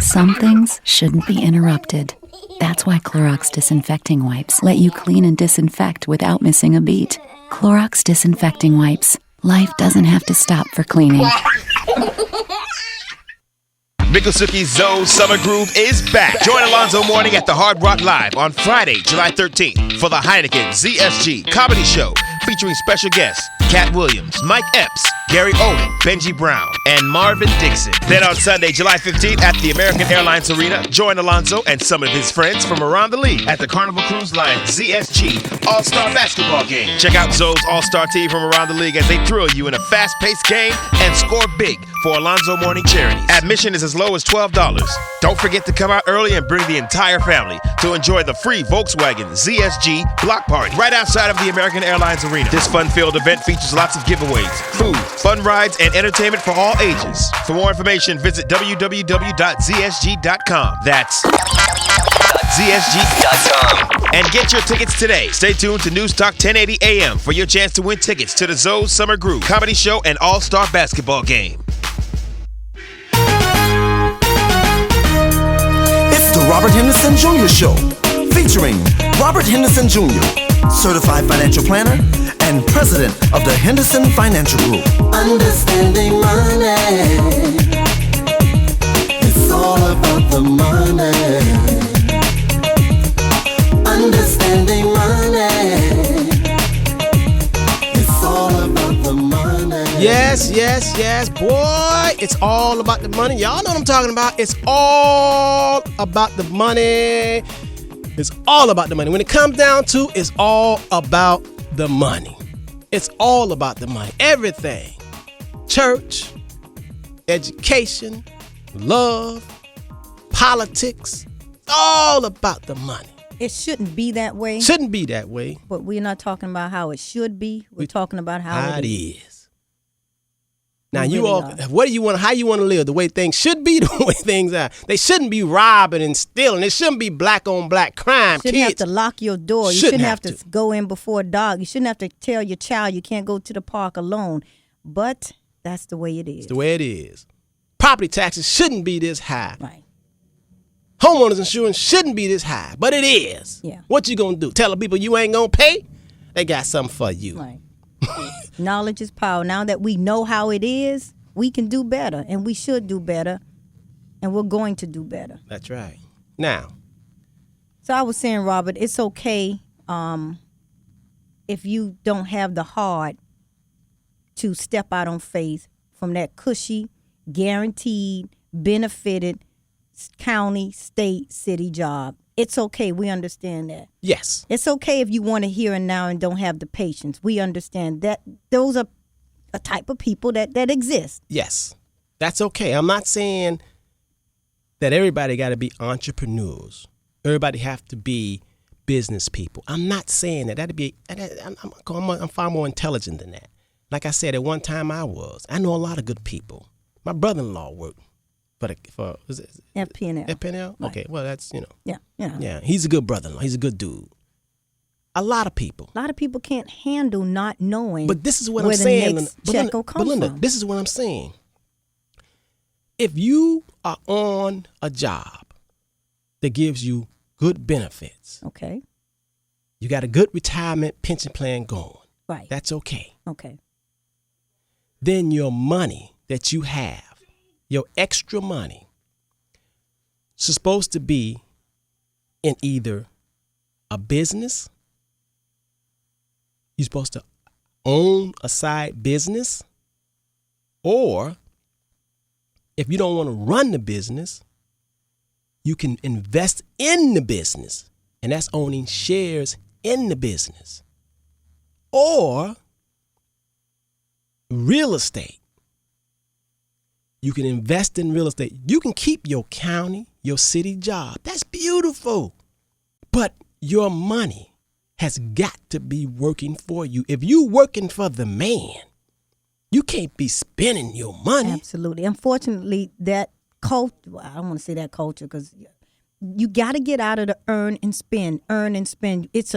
Some things shouldn't be interrupted. That's why Clorox Disinfecting Wipes let you clean and disinfect without missing a beat. Clorox Disinfecting Wipes. Life doesn't have to stop for cleaning. Mikosuki Zo Summer Groove is back. Join Alonzo Mourning at the Hard Rock Live on Friday, July 13th for the Heineken ZSG Comedy Show featuring special guests Cat Williams, Mike Epps, Gary Owen, Benji Brown, and Marvin Dixon. Then on Sunday, July 15th at the American Airlines Arena, join Alonzo and some of his friends from around the league at the Carnival Cruise Line ZSG All-Star Basketball Game. Check out Zo's All-Star team from around the league as they thrill you in a fast-paced game and score big for Alonzo Mourning charities. Admission is as low as $12. Don't forget to come out early and bring the entire family to enjoy the free Volkswagen ZSG block party right outside of the American Airlines Arena. This fun-filled event features lots of giveaways, food, fun rides, and entertainment for all ages. For more information, visit www.zsg.com. That's www.zsg.com. And get your tickets today. Stay tuned to News Talk 1080 AM for your chance to win tickets to the Zo Summer Groove Comedy Show and All-Star Basketball Game. It's the Robert Henderson Jr. Show, featuring Robert Henderson Jr., certified financial planner and president of the Henderson Financial Group. Understanding money, it's all about the money. Understanding money, it's all about the money. Yes, yes, yes, boy, it's all about the money. Y'all know what I'm talking about. It's all about the money. It's all about the money. When it comes down to, it's all about the money. It's all about the money. Everything. Church, education, love, politics. It's all about the money. It shouldn't be that way. Shouldn't be that way. But we're not talking about how it should be. We're talking about how it is. Now We you really all, are. what do you want? How you want to live? The way things should be, the way things are. They shouldn't be robbing and stealing. It shouldn't be black on black crime. You shouldn't have to lock your door. You Shouldn't shouldn't have have to go in before dark. You shouldn't have to tell your child you can't go to the park alone. But that's the way it is. It's the way it is. Property taxes shouldn't be this high. Right. Homeowners insurance shouldn't be this high, but it is. Yeah. What you gonna do? Tell the people you ain't gonna pay? They got something for you. Right. Knowledge is power. Now that we know how it is, we can do better, and we should do better, and we're going to do better. That's right. Now, So I was saying, Robert, it's okay if you don't have the heart to step out on faith from that cushy, guaranteed, benefited county, state, city job. It's okay. We understand that. yes. It's okay if you want to here and now and don't have the patience. We understand that. Those are a type of people that exist. Yes. That's okay. I'm not saying that everybody got to be entrepreneurs. Everybody have to be business people. I'm not saying that. I'm far more intelligent than that. Like I said, at one time I know a lot of good people. My brother-in-law worked for is it FP&L. FP&L? Right. Okay, well, that's, Yeah. Yeah, he's a good brother-in-law. He's a good dude. A lot of people. A lot of people can't handle not knowing. But this is what where I'm saying. the next check will come Lynda, from. this is what I'm saying. If you are on a job that gives you good benefits, okay, you got a good retirement pension plan going, right, that's okay. Okay. Then your money that you have, your extra money, is supposed to be in either a business, you're supposed to own a side business, or if you don't want to run the business, you can invest in the business, and that's owning shares in the business. Or real estate. You can invest in real estate. You can keep your county, your city job. That's beautiful. But your money has got to be working for you. If you working for the man, you can't be spending your money. Absolutely. Unfortunately, that culture, I don't want to say that culture because you got to get out of the earn and spend. It's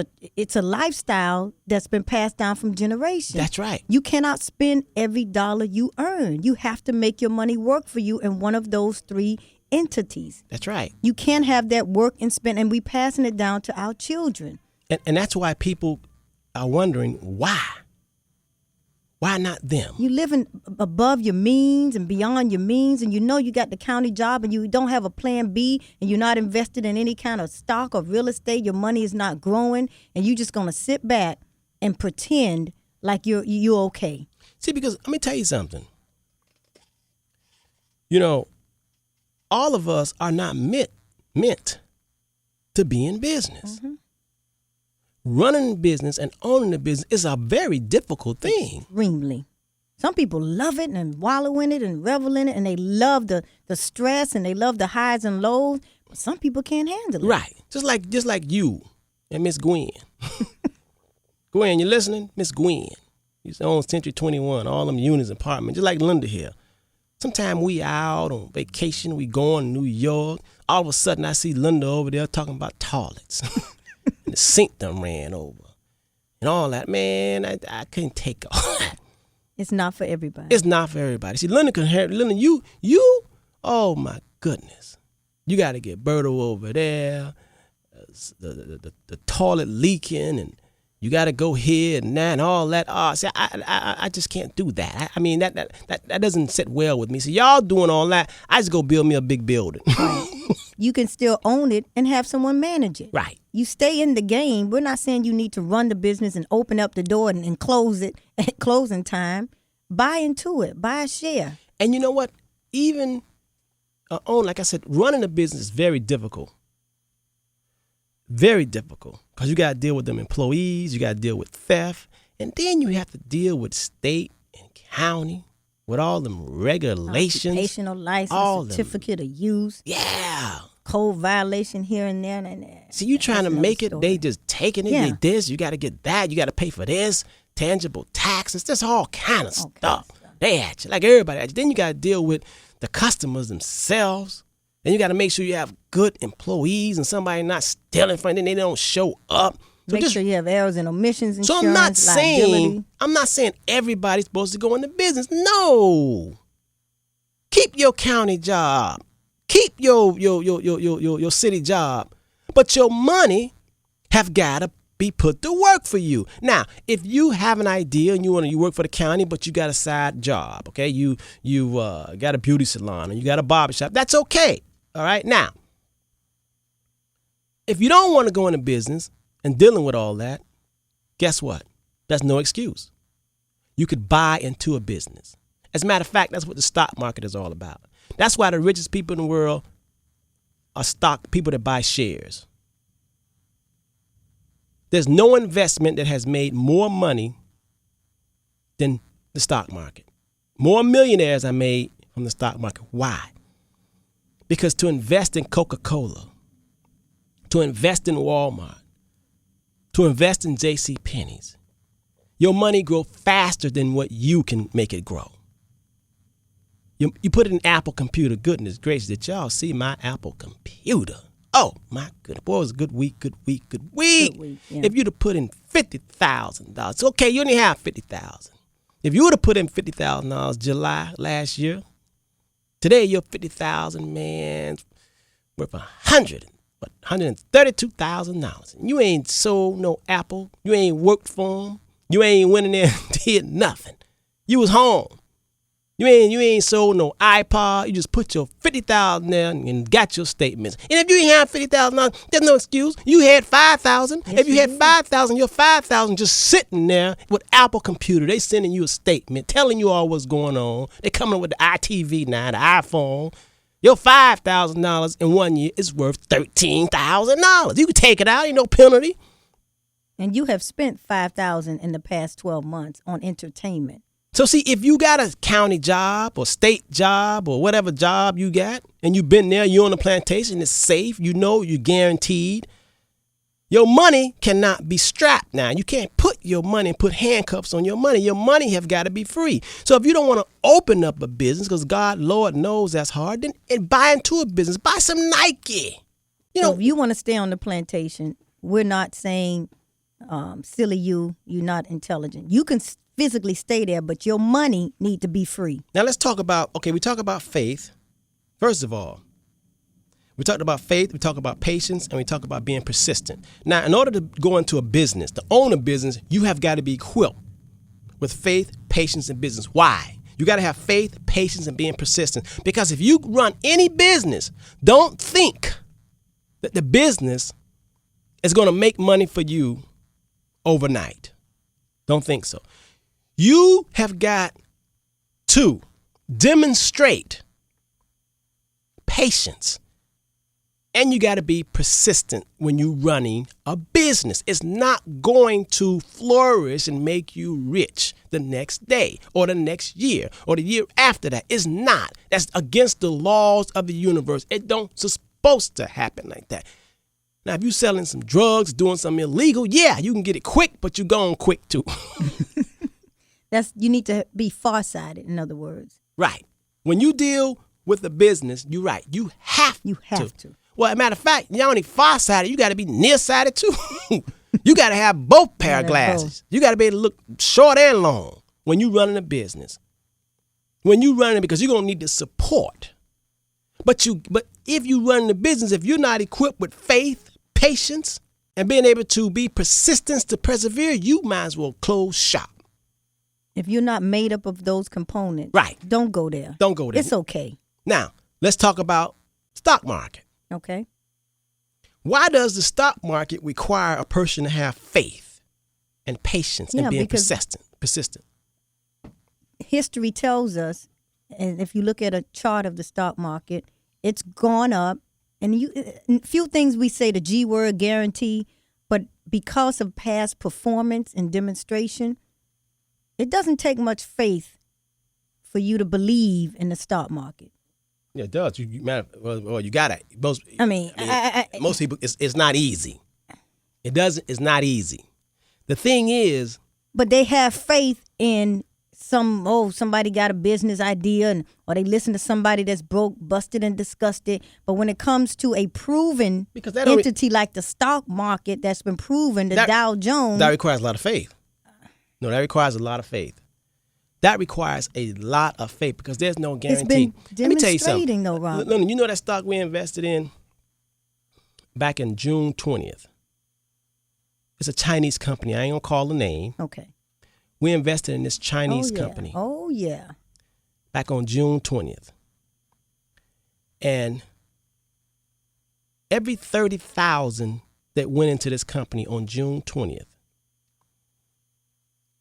a lifestyle that's been passed down from generations. That's right. You cannot spend every dollar you earn. You have to make your money work for you in one of those three entities. That's right. You can't have that work and spend, and we passing it down to our children. And that's why people are wondering why. Why not them? You living above your means and beyond your means, and you know you got the county job, and you don't have a plan B, and you're not invested in any kind of stock or real estate. Your money is not growing, and you're just gonna sit back and pretend like you're okay. See, because let me tell you something. You know, all of us are not meant to be in business. Mm-hmm. Running a business and owning a business is a very difficult thing. Extremely. Some people love it and wallow in it and revel in it, and they love the stress and they love the highs and lows. But some people can't handle it. Right. Just like you and Miss Gwen. Gwen, you listening? Miss Gwen. You own Century 21, all them units, apartments, just like Lynda here. Sometimes we out on vacation, we going to New York. All of a sudden I see Lynda over there talking about toilets. And the sink done ran over. And all that. Man, I couldn't take all that. It's not for everybody. It's not for everybody. See, Lynda, you, oh my goodness. You got to get Berto over there, the toilet leaking, and you got to go here and that and all that. Oh, see, I just can't do that. I mean, that doesn't sit well with me. So y'all doing all that, I just go build me a big building. You can still own it and have someone manage it. Right. You stay in the game. We're not saying you need to run the business and open up the door and close it at closing time. Buy into it. Buy a share. And you know what? Even like I said, running a business is very difficult. Very difficult. Because you got to deal with them employees. You got to deal with theft. And then you have to deal with state and county with all them regulations. Occupational license, all certificate of use. Yeah. code violation here and there. See, you trying to make it, they just taking it. Yeah. They this, you got to get that. You got to pay for this, tangible taxes. There's all kind of stuff. They at you, like everybody at you. Then you got to deal with the customers themselves. And you got to make sure you have good employees and somebody not stealing from them. They don't show up. So Make sure you have errors and omissions insurance, so liability. I'm not saying everybody's supposed to go into business. No. Keep your county job. Keep your city job. But your money have got to be put to work for you. Now, if you have an idea and you work for the county, but you got a side job, okay? You got a beauty salon and you got a barbershop, that's okay. All right? Now, if you don't want to go into business and dealing with all that, guess what? That's no excuse. You could buy into a business. As a matter of fact, that's what the stock market is all about. That's why the richest people in the world are stock people that buy shares. There's no investment that has made more money than the stock market. More millionaires are made from the stock market. Why? Because to invest in Coca-Cola, to invest in Walmart, to invest in JCPenney's, your money grows faster than what you can make it grow. You put it in Apple computer. Goodness gracious, did y'all see my Apple computer? Oh, my goodness. Boy, it was a good week. Yeah. If you'd have put in $50,000, okay, you only have $50,000. If you would have put in $50,000 July last year, today your $50,000, man, worth $132,000. You ain't sold no Apple. You ain't worked for them. You ain't went in there and did nothing. You was home. You ain't sold no iPod. You just put your $50,000 there and got your statements. And if you ain't have $50,000, there's no excuse. You had $5,000. Yes, If you had $5,000, your $5,000 just sitting there with Apple computer. They sending you a statement, telling you all what's going on. They coming with the iTV now, the iPhone. Your $5,000 in 1 year is worth $13,000. You can take it out. Ain't no penalty. And you have spent $5,000 in the past 12 months on entertainment. So see, if you got a county job or state job or whatever job you got, and you've been there, you're on the plantation, it's safe, you know, you're guaranteed, your money cannot be strapped now. You can't put your money and put handcuffs on your money. Your money have got to be free. So if you don't want to open up a business, because God, Lord knows that's hard, then buy into a business. Buy some Nike. So if you want to stay on the plantation, we're not saying, silly you're not intelligent. You can physically stay there, but your money need to be free. Now let's talk about, we talk about faith. First of all, we talked about faith, we talk about patience, and we talk about being persistent. Now, in order to go into a business, to own a business, you have got to be equipped with faith, patience, and business. Why? You got to have faith, patience, and being persistent. Because if you run any business, don't think that the business is going to make money for you overnight. Don't think so. You have got to demonstrate patience, and you got to be persistent when you're running a business. It's not going to flourish and make you rich the next day or the next year or the year after that. It's not. That's against the laws of the universe. It don't supposed to happen like that. Now, if you're selling some drugs, doing something illegal, yeah, you can get it quick, but you're going quick too. You need to be farsighted, in other words. Right. When you deal with a business, you're right. You have to. Well, as a matter of fact, you only farsighted, you got to be nearsighted too. You got to have both pair of glasses. You got to be able to look short and long when you're running a business. When you're running, because you're going to need the support. But if you run the business, if you're not equipped with faith, patience, and being able to be persistent to persevere, you might as well close shop. If you're not made up of those components, right, don't go there. Don't go there. It's okay. Now, let's talk about stock market. Okay. Why does the stock market require a person to have faith and patience and being persistent? History tells us, and if you look at a chart of the stock market, it's gone up. And a few things we say, the G word, guarantee, but because of past performance and demonstration, it doesn't take much faith for you to believe in the stock market. Yeah, it does. You got it. Most people, it's not easy. It's not easy. The thing is, but they have faith in somebody got a business idea, or they listen to somebody that's broke, busted, and disgusted. But when it comes to a proven entity like the stock market that's been proven, the Dow Jones, that requires a lot of faith. No, that requires a lot of faith. That requires a lot of faith because there's no guarantee. It's been Let me tell you demonstrating, something. though, Rob. You know that stock we invested in back in June 20th? It's a Chinese company. I ain't going to call the name. Okay. We invested in this Chinese company. Oh, yeah. Back on June 20th. And every $30,000 that went into this company on June 20th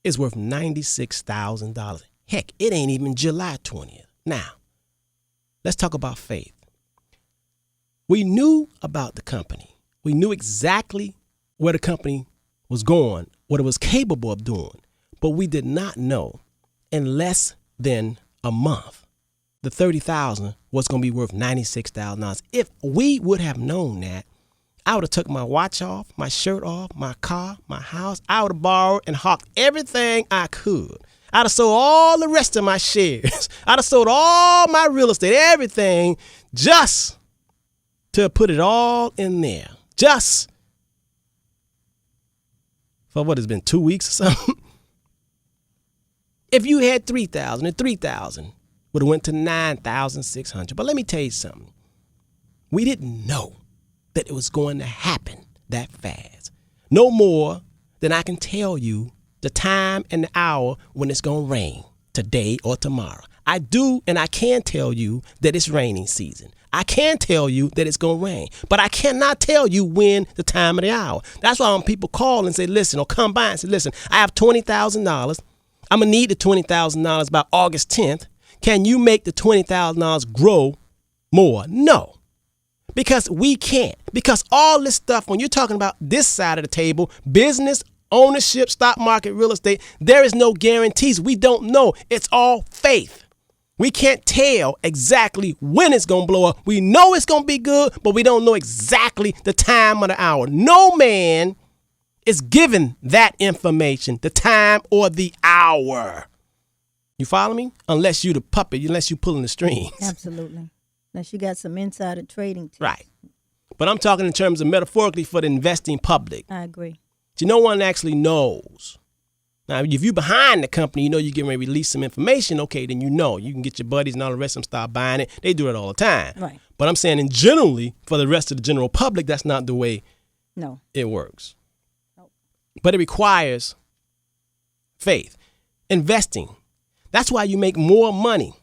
is worth $96,000. Heck, it ain't even July 20th. Now, let's talk about faith. We knew about the company. We knew exactly where the company was going, what it was capable of doing. But we did not know in less than a month the $30,000 was going to be worth $96,000. If we would have known that, I would have took my watch off, my shirt off, my car, my house. I would have borrowed and hawked everything I could. I'd have sold all the rest of my shares. I'd have sold all my real estate, everything, just to put it all in there. Just for what has been 2 weeks or something. If you had 3,000 and 3,000 would have went to 9,600. But let me tell you something. We didn't know that it was going to happen that fast. No more than I can tell you the time and the hour when it's going to rain, today or tomorrow. I do, and I can tell you that it's raining season. I can tell you that it's going to rain, but I cannot tell you when, the time of the hour. That's why when people call and say, listen, or come by and say, listen, I have $20,000. I'm going to need the $20,000 by August 10th. Can you make the $20,000 grow more? No. Because we can't. Because all this stuff, when you're talking about this side of the table, business, ownership, stock market, real estate, there is no guarantees. We don't know. It's all faith. We can't tell exactly when it's going to blow up. We know it's going to be good, but we don't know exactly the time of the hour. No man is given that information, the time or the hour. You follow me? Unless you the puppet, unless you pulling the strings. Absolutely. Unless you got some insider trading. Right. But I'm talking in terms of metaphorically for the investing public. I agree. No one actually knows. Now, if you're behind the company, you know you're getting ready to release some information, okay, then you know. You can get your buddies and all the rest of them start buying it. They do it all the time. Right. But I'm saying in generally, for the rest of the general public, that's not the way it works. Nope. But it requires faith. Investing. That's why you make more money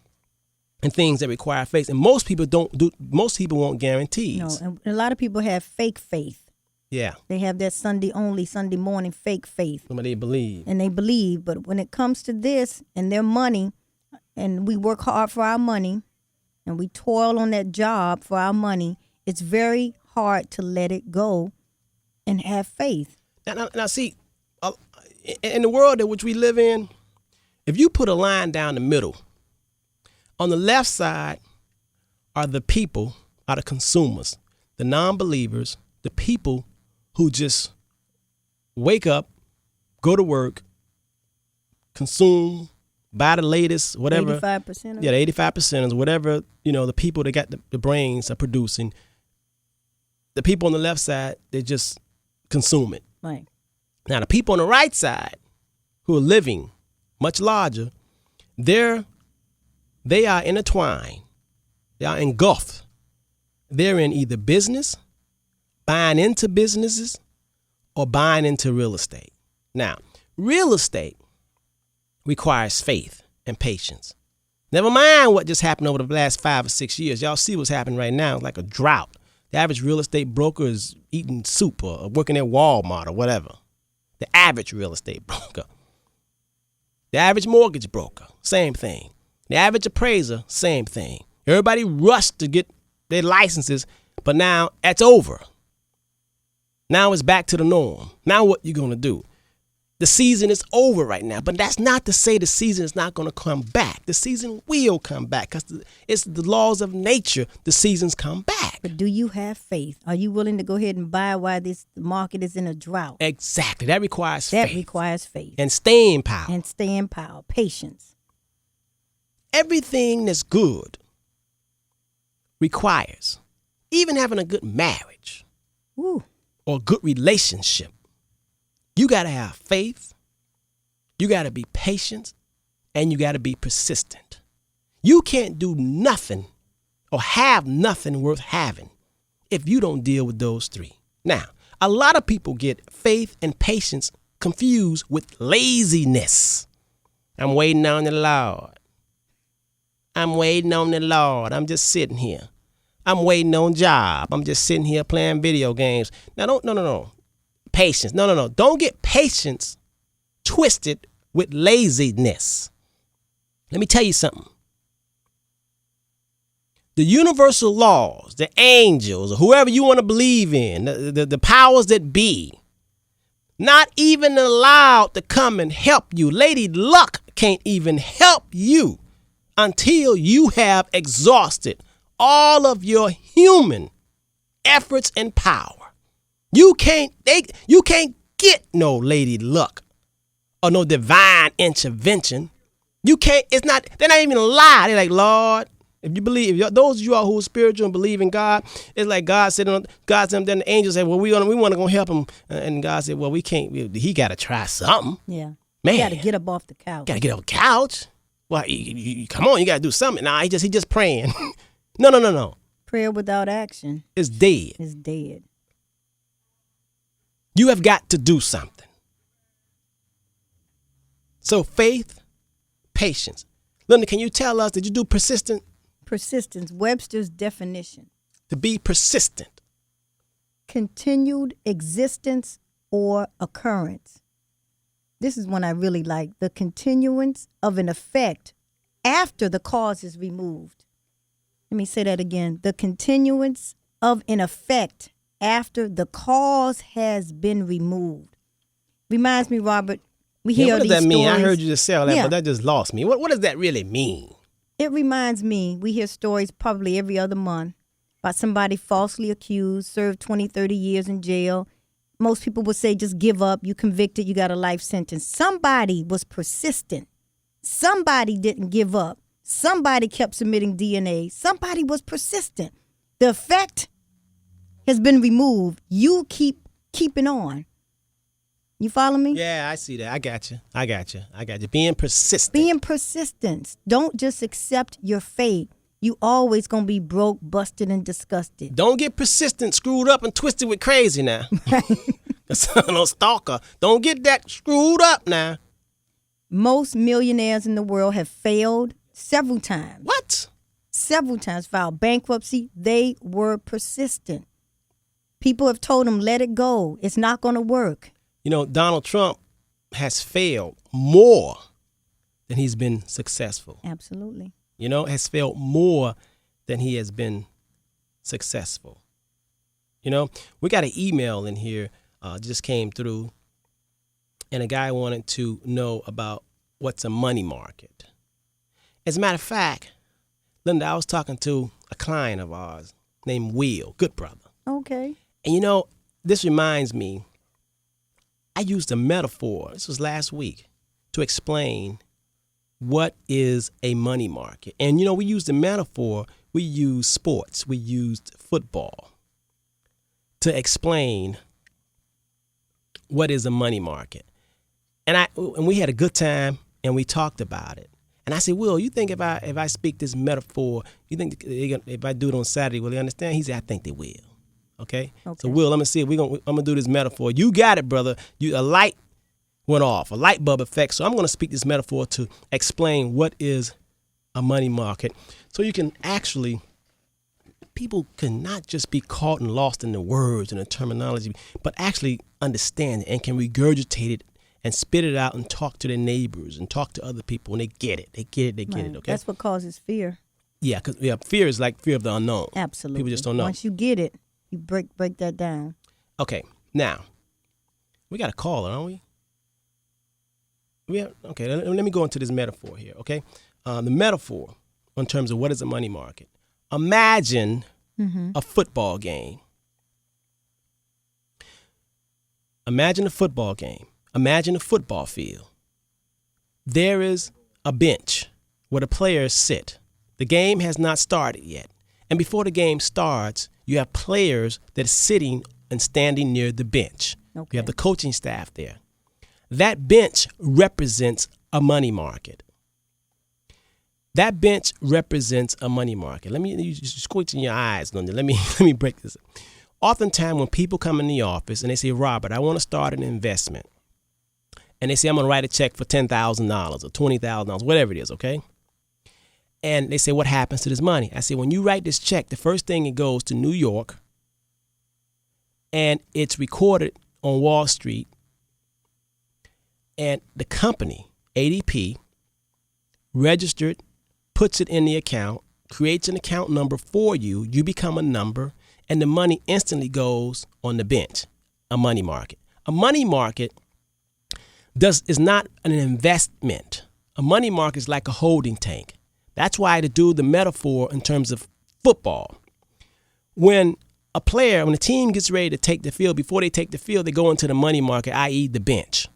in things that require faith. And most people most people want guarantees. No, and a lot of people have fake faith. Yeah. They have that Sunday morning fake faith. But they believe. And they believe. But when it comes to this and their money, and we work hard for our money, and we toil on that job for our money, it's very hard to let it go and have faith. Now see, in the world in which we live in, if you put a line down the middle, on the left side are the people, are the consumers, the non-believers, the people who just wake up, go to work, consume, buy the latest, whatever. 85%. Yeah, the 85%, whatever, the people that got the brains are producing. The people on the left side, they just consume it. Right. Now, the people on the right side who are living much larger, they are intertwined. They are engulfed. They're in either business, buying into businesses, or buying into real estate. Now, real estate requires faith and patience. Never mind what just happened over the last 5 or 6 years. Y'all see what's happening right now. It's like a drought. The average real estate broker is eating soup or working at Walmart or whatever. The average real estate broker. The average mortgage broker, same thing. The average appraiser, same thing. Everybody rushed to get their licenses, but now that's over. Now it's back to the norm. Now what you going to do? the season is over right now. But that's not to say the season is not going to come back. The season will come back because it's the laws of nature. The seasons come back. But do you have faith? Are you willing to go ahead and buy while this market is in a drought? Exactly. That requires faith. That requires faith. And staying power. And staying power. Patience. Everything that's good requires, even having a good marriage or a good relationship, you got to have faith, you got to be patient, and you got to be persistent. You can't do nothing or have nothing worth having if you don't deal with those three. Now, a lot of people get faith and patience confused with laziness. I'm waiting on the Lord. I'm waiting on the Lord. I'm just sitting here. I'm waiting on job. I'm just sitting here playing video games. Now, no. Patience. No. Don't get patience twisted with laziness. Let me tell you something. The universal laws, the angels, or whoever you want to believe in, the powers that be, not even allowed to come and help you. Lady Luck can't even help you until you have exhausted all of your human efforts and power. You can't get no Lady Luck or no divine intervention. You can't, they're not even lie. They're like, Lord, if you believe, those of you all who are spiritual and believe in God, it's like God said, then the angels said, well, we want to go help him. And God said, well, we can't, he got to try something. Yeah. Man. You got to get up off the couch. Got to get off the couch. Well, come on, you got to do something. Nah, he just praying. No. Prayer without action is dead. Is dead. You have got to do something. So faith, patience. Lynda, can you tell us, did you do persistent? Persistence, Webster's definition. To be persistent. Continued existence or occurrence. This is one I really like. The continuance of an effect after the cause is removed. Let me say that again. The continuance of an effect after the cause has been removed. Reminds me, Robert, we hear these stories. What does that mean? I heard you just say all that, but that just lost me. What does that really mean? It reminds me, we hear stories probably every other month about somebody falsely accused, served 20, 30 years in jail. Most people would say just give up. You convicted, you got a life sentence. Somebody was persistent. Somebody didn't give up. Somebody kept submitting DNA. Somebody was persistent. The effect has been removed. You keep keeping on. You follow me? Yeah, I see that. I got you. Being persistent. Being persistent. Don't just accept your fate. You always gonna be broke, busted, and disgusted. Don't get persistent, screwed up, and twisted with crazy now. No stalker. Don't get that screwed up now. Most millionaires in the world have failed several times. What? Several times. Filed bankruptcy. They were persistent. People have told them, let it go. It's not going to work. You know, Donald Trump has failed more than he's been successful. Absolutely. You know, has failed more than he has been successful. You know, we got an email in here, just came through, and a guy wanted to know about what's a money market. As a matter of fact, Lynda, I was talking to a client of ours named Will, good brother. Okay. And you know, this reminds me, I used a metaphor, this was last week, to explain what is a money market. And you know, we used the metaphor, we used sports, we used football to explain what is a money market. And we had a good time and we talked about it. And I said, Will, you think if I speak this metaphor, you think if I do it on Saturday, will they understand? He said, I think they will. Okay? So Will, I'm gonna see if I'm gonna do this metaphor. You got it, brother. A light went off, a light bulb effect. So I'm gonna speak this metaphor to explain what is a money market. So you can actually, people can not just be caught and lost in the words and the terminology, but actually understand it and can regurgitate it and spit it out and talk to their neighbors and talk to other people, and they get it. They get it, okay? That's what causes fear. Yeah, because fear is like fear of the unknown. Absolutely. People just don't know. Once you get it, you break that down. Okay, now, we got a caller, don't we? Okay, let me go into this metaphor here, okay? The metaphor in terms of what is a money market. Imagine a football game. Imagine a football game. Imagine a football field. There is a bench where the players sit. The game has not started yet. And before the game starts, you have players that are sitting and standing near the bench. Okay. You have the coaching staff there. That bench represents a money market. That bench represents a money market. Let me squint in your eyes, Lynda. Let me break this. Oftentimes when people come in the office and they say, Robert, I want to start an investment. And they say, I'm going to write a check for $10,000 or $20,000, whatever it is, okay? And they say, what happens to this money? I say, when you write this check, the first thing it goes to New York and it's recorded on Wall Street. And the company, ADP, registered, puts it in the account, creates an account number for you. You become a number, and the money instantly goes on the bench, a money market. A money market is not an investment. A money market is like a holding tank. That's why to do the metaphor in terms of football. When a team gets ready to take the field, before they take the field, they go into the money market, i.e. the bench.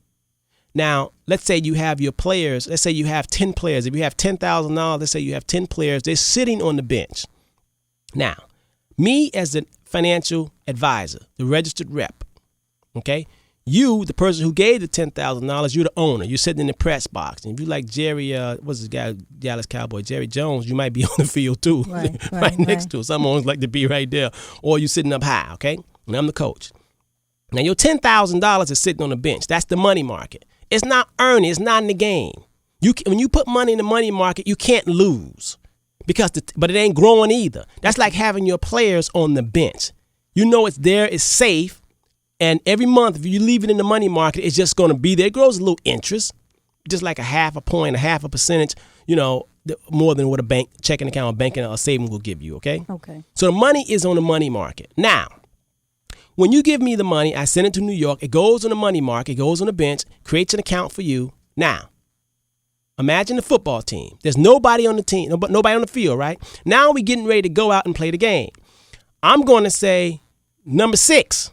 Now, let's say you have your players. Let's say you have 10 players. If you have $10,000, let's say you have 10 players. They're sitting on the bench. Now, me as the financial advisor, the registered rep, okay, you, the person who gave the $10,000, you're the owner. You're sitting in the press box. And if you like Jerry, what's this guy, Dallas Cowboy, Jerry Jones, you might be on the field too, right next to it. Some owners like to be right there. Or you're sitting up high, okay? And I'm the coach. Now, your $10,000 is sitting on the bench. That's the money market. It's not earning. It's not in the game. When you put money in the money market, you can't lose but it ain't growing either. That's like having your players on the bench. You know it's there. It's safe. And every month, if you leave it in the money market, it's just going to be there. It grows a little interest, just like a half a point, a half a percentage, more than what a bank checking account or banking or saving will give you, okay? Okay. So the money is on the money market. Now, when you give me the money, I send it to New York. It goes on the money market. It goes on the bench, creates an account for you. Now, imagine the football team. There's nobody on the team, nobody on the field, right? Now we're getting ready to go out and play the game. I'm going to say, number 6,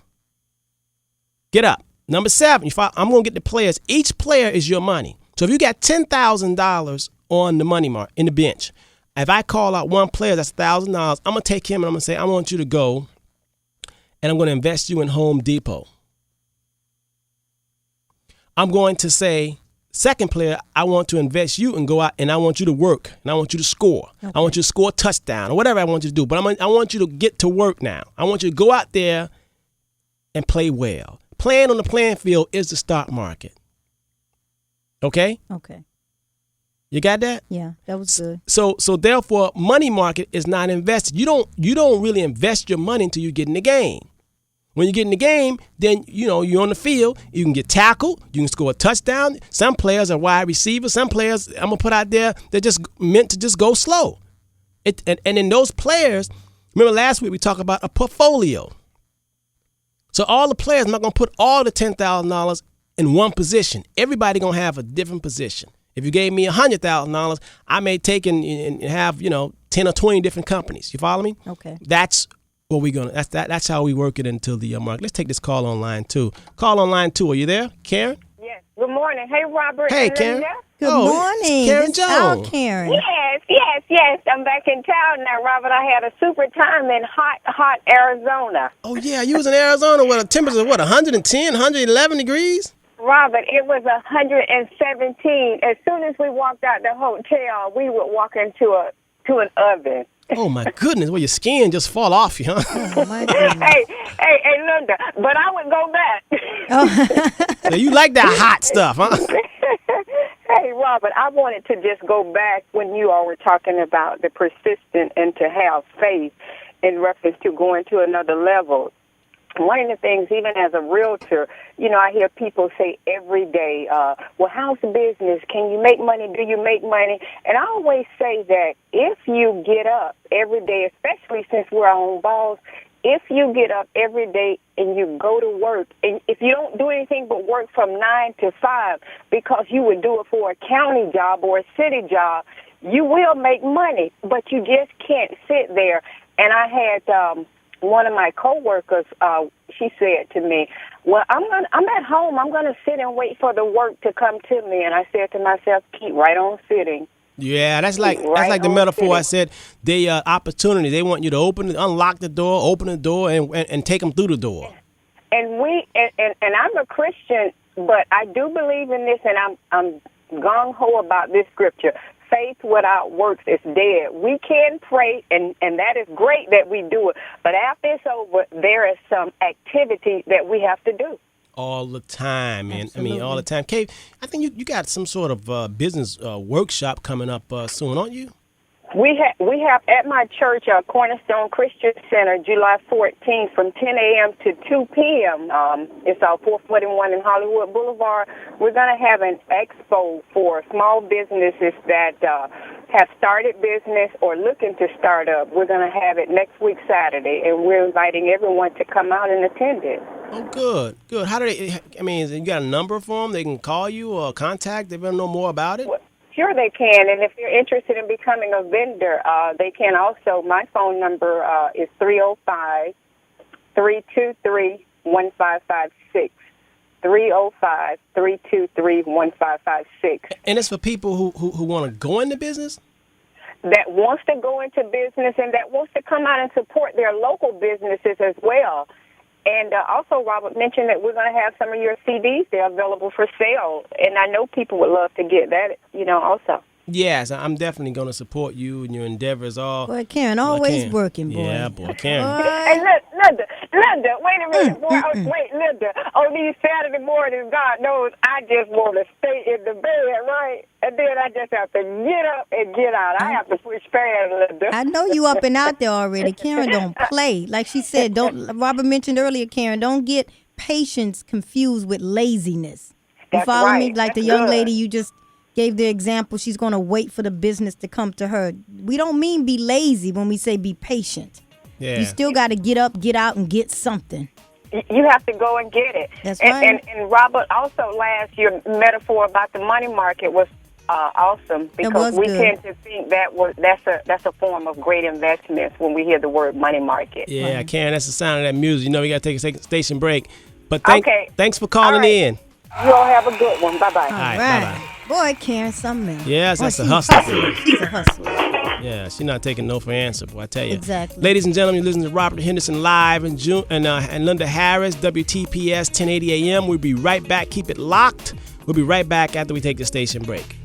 get up. Number 7, I'm going to get the players. Each player is your money. So if you got $10,000 on the money market, in the bench, if I call out one player, that's $1,000, I'm going to take him and I'm going to say, I want you to go and I'm going to invest you in Home Depot. I'm going to say, second player, I want to invest you and go out and I want you to work and I want you to score. Okay. I want you to score a touchdown or whatever I want you to do. But I want you to get to work now. I want you to go out there and play well. Playing on the playing field is the stock market. Okay? Okay. You got that? Yeah, that was good. So therefore, money market is not invested. You don't really invest your money until you get in the game. When you get in the game, then you're on the field. You can get tackled. You can score a touchdown. Some players are wide receivers. Some players I'm gonna put out there, they're just meant to just go slow. And in those players, remember last week we talked about a portfolio. So all the players, I'm not gonna put all the $10,000 in one position. Everybody gonna have a different position. If you gave me $100,000, I may take and have 10 or 20 different companies. You follow me? Okay. That's what we're gonna. That's how we work it until the market. Let's take this call on line 2. Call on line 2. Are you there, Karen? Yes. Good morning. Hey, Robert. Hey, Karen. Good morning. Karen Jones. Karen. Yes. I'm back in town now, Robert. I had a super time in hot Arizona. Oh yeah, you was in Arizona with a temperature of 110, 111 degrees. Robert, it was 117. As soon as we walked out the hotel, we would walk into an oven. Oh my goodness! Well, your skin just fall off you, huh? Oh my goodness. Hey, Lynda, but I would go back. Oh. So you like that hot stuff, huh? Hey, Robert, I wanted to just go back when you all were talking about the persistent and to have faith in reference to going to another level. One of the things, even as a realtor, I hear people say every day, well, how's the business? Can you make money? Do you make money? And I always say that if you get up every day, especially since we're on balls, if you get up every day and you go to work, and if you don't do anything but work from 9 to 5 because you would do it for a county job or a city job, you will make money, but you just can't sit there. And I had one of my coworkers, she said to me, well, I'm at home. I'm going to sit and wait for the work to come to me. And I said to myself, keep right on sitting. Yeah, that's like the metaphor I said. The opportunity, they want you to unlock the door, open the door, and take them through the door. And I'm a Christian, but I do believe in this, and I'm gung-ho about this scripture. Faith without works is dead. We can pray, and that is great that we do it. But after it's over, there is some activity that we have to do. All the time, man. I mean, all the time. Kay, I think you got some sort of business workshop coming up soon, aren't you? We have at my church, Cornerstone Christian Center, July 14th from 10 a.m. to 2 p.m. It's our 441 in Hollywood Boulevard. We're going to have an expo for small businesses that have started business or looking to start up. We're going to have it next week, Saturday, and we're inviting everyone to come out and attend it. Oh, good. How do they, I mean, you got a number for them? They can call you or contact? They want to know more about it? Sure they can, and if you're interested in becoming a vendor, they can also. My phone number is 305-323-1556, 305-323-1556. And it's for people who want to go into business? That wants to go into business and that wants to come out and support their local businesses as well. And also, Robert mentioned that we're going to have some of your CDs. They're available for sale. And I know people would love to get that, also. Yes, I'm definitely going to support you and your endeavors. Boy, Karen, always working, boy. Yeah, boy, Karen. Hey, Linda, wait a minute, boy. Wait, Linda, on these Saturday mornings, God knows I just want to stay in the bed, right? And then I just have to get up and get out. I have to push past, Linda. I know you up and out there already. Karen don't play. Like she said, Robert mentioned earlier, Karen, don't get patience confused with laziness. You follow me? Like the young lady you just gave the example, she's going to wait for the business to come to her. We don't mean be lazy when we say be patient. Yeah. You still got to get up, get out, and get something. You have to go and get it. That's right. And Robert, also your metaphor about the money market was awesome because we tend to think that's a form of great investments when we hear the word money market. Yeah, Karen, that's the sound of that music. We got to take a station break. But thanks for calling in. You all have a good one. Bye-bye. All right. Bye-bye. Boy, Karen, something else. Yes, that's a hustler. She's a hustler. Yeah, she's not taking no for an answer, boy, I tell you. Exactly. Ladies and gentlemen, you're listening to Robert Henderson live and Lynda Harris, WTPS 1080 AM. We'll be right back. Keep it locked. We'll be right back after we take the station break.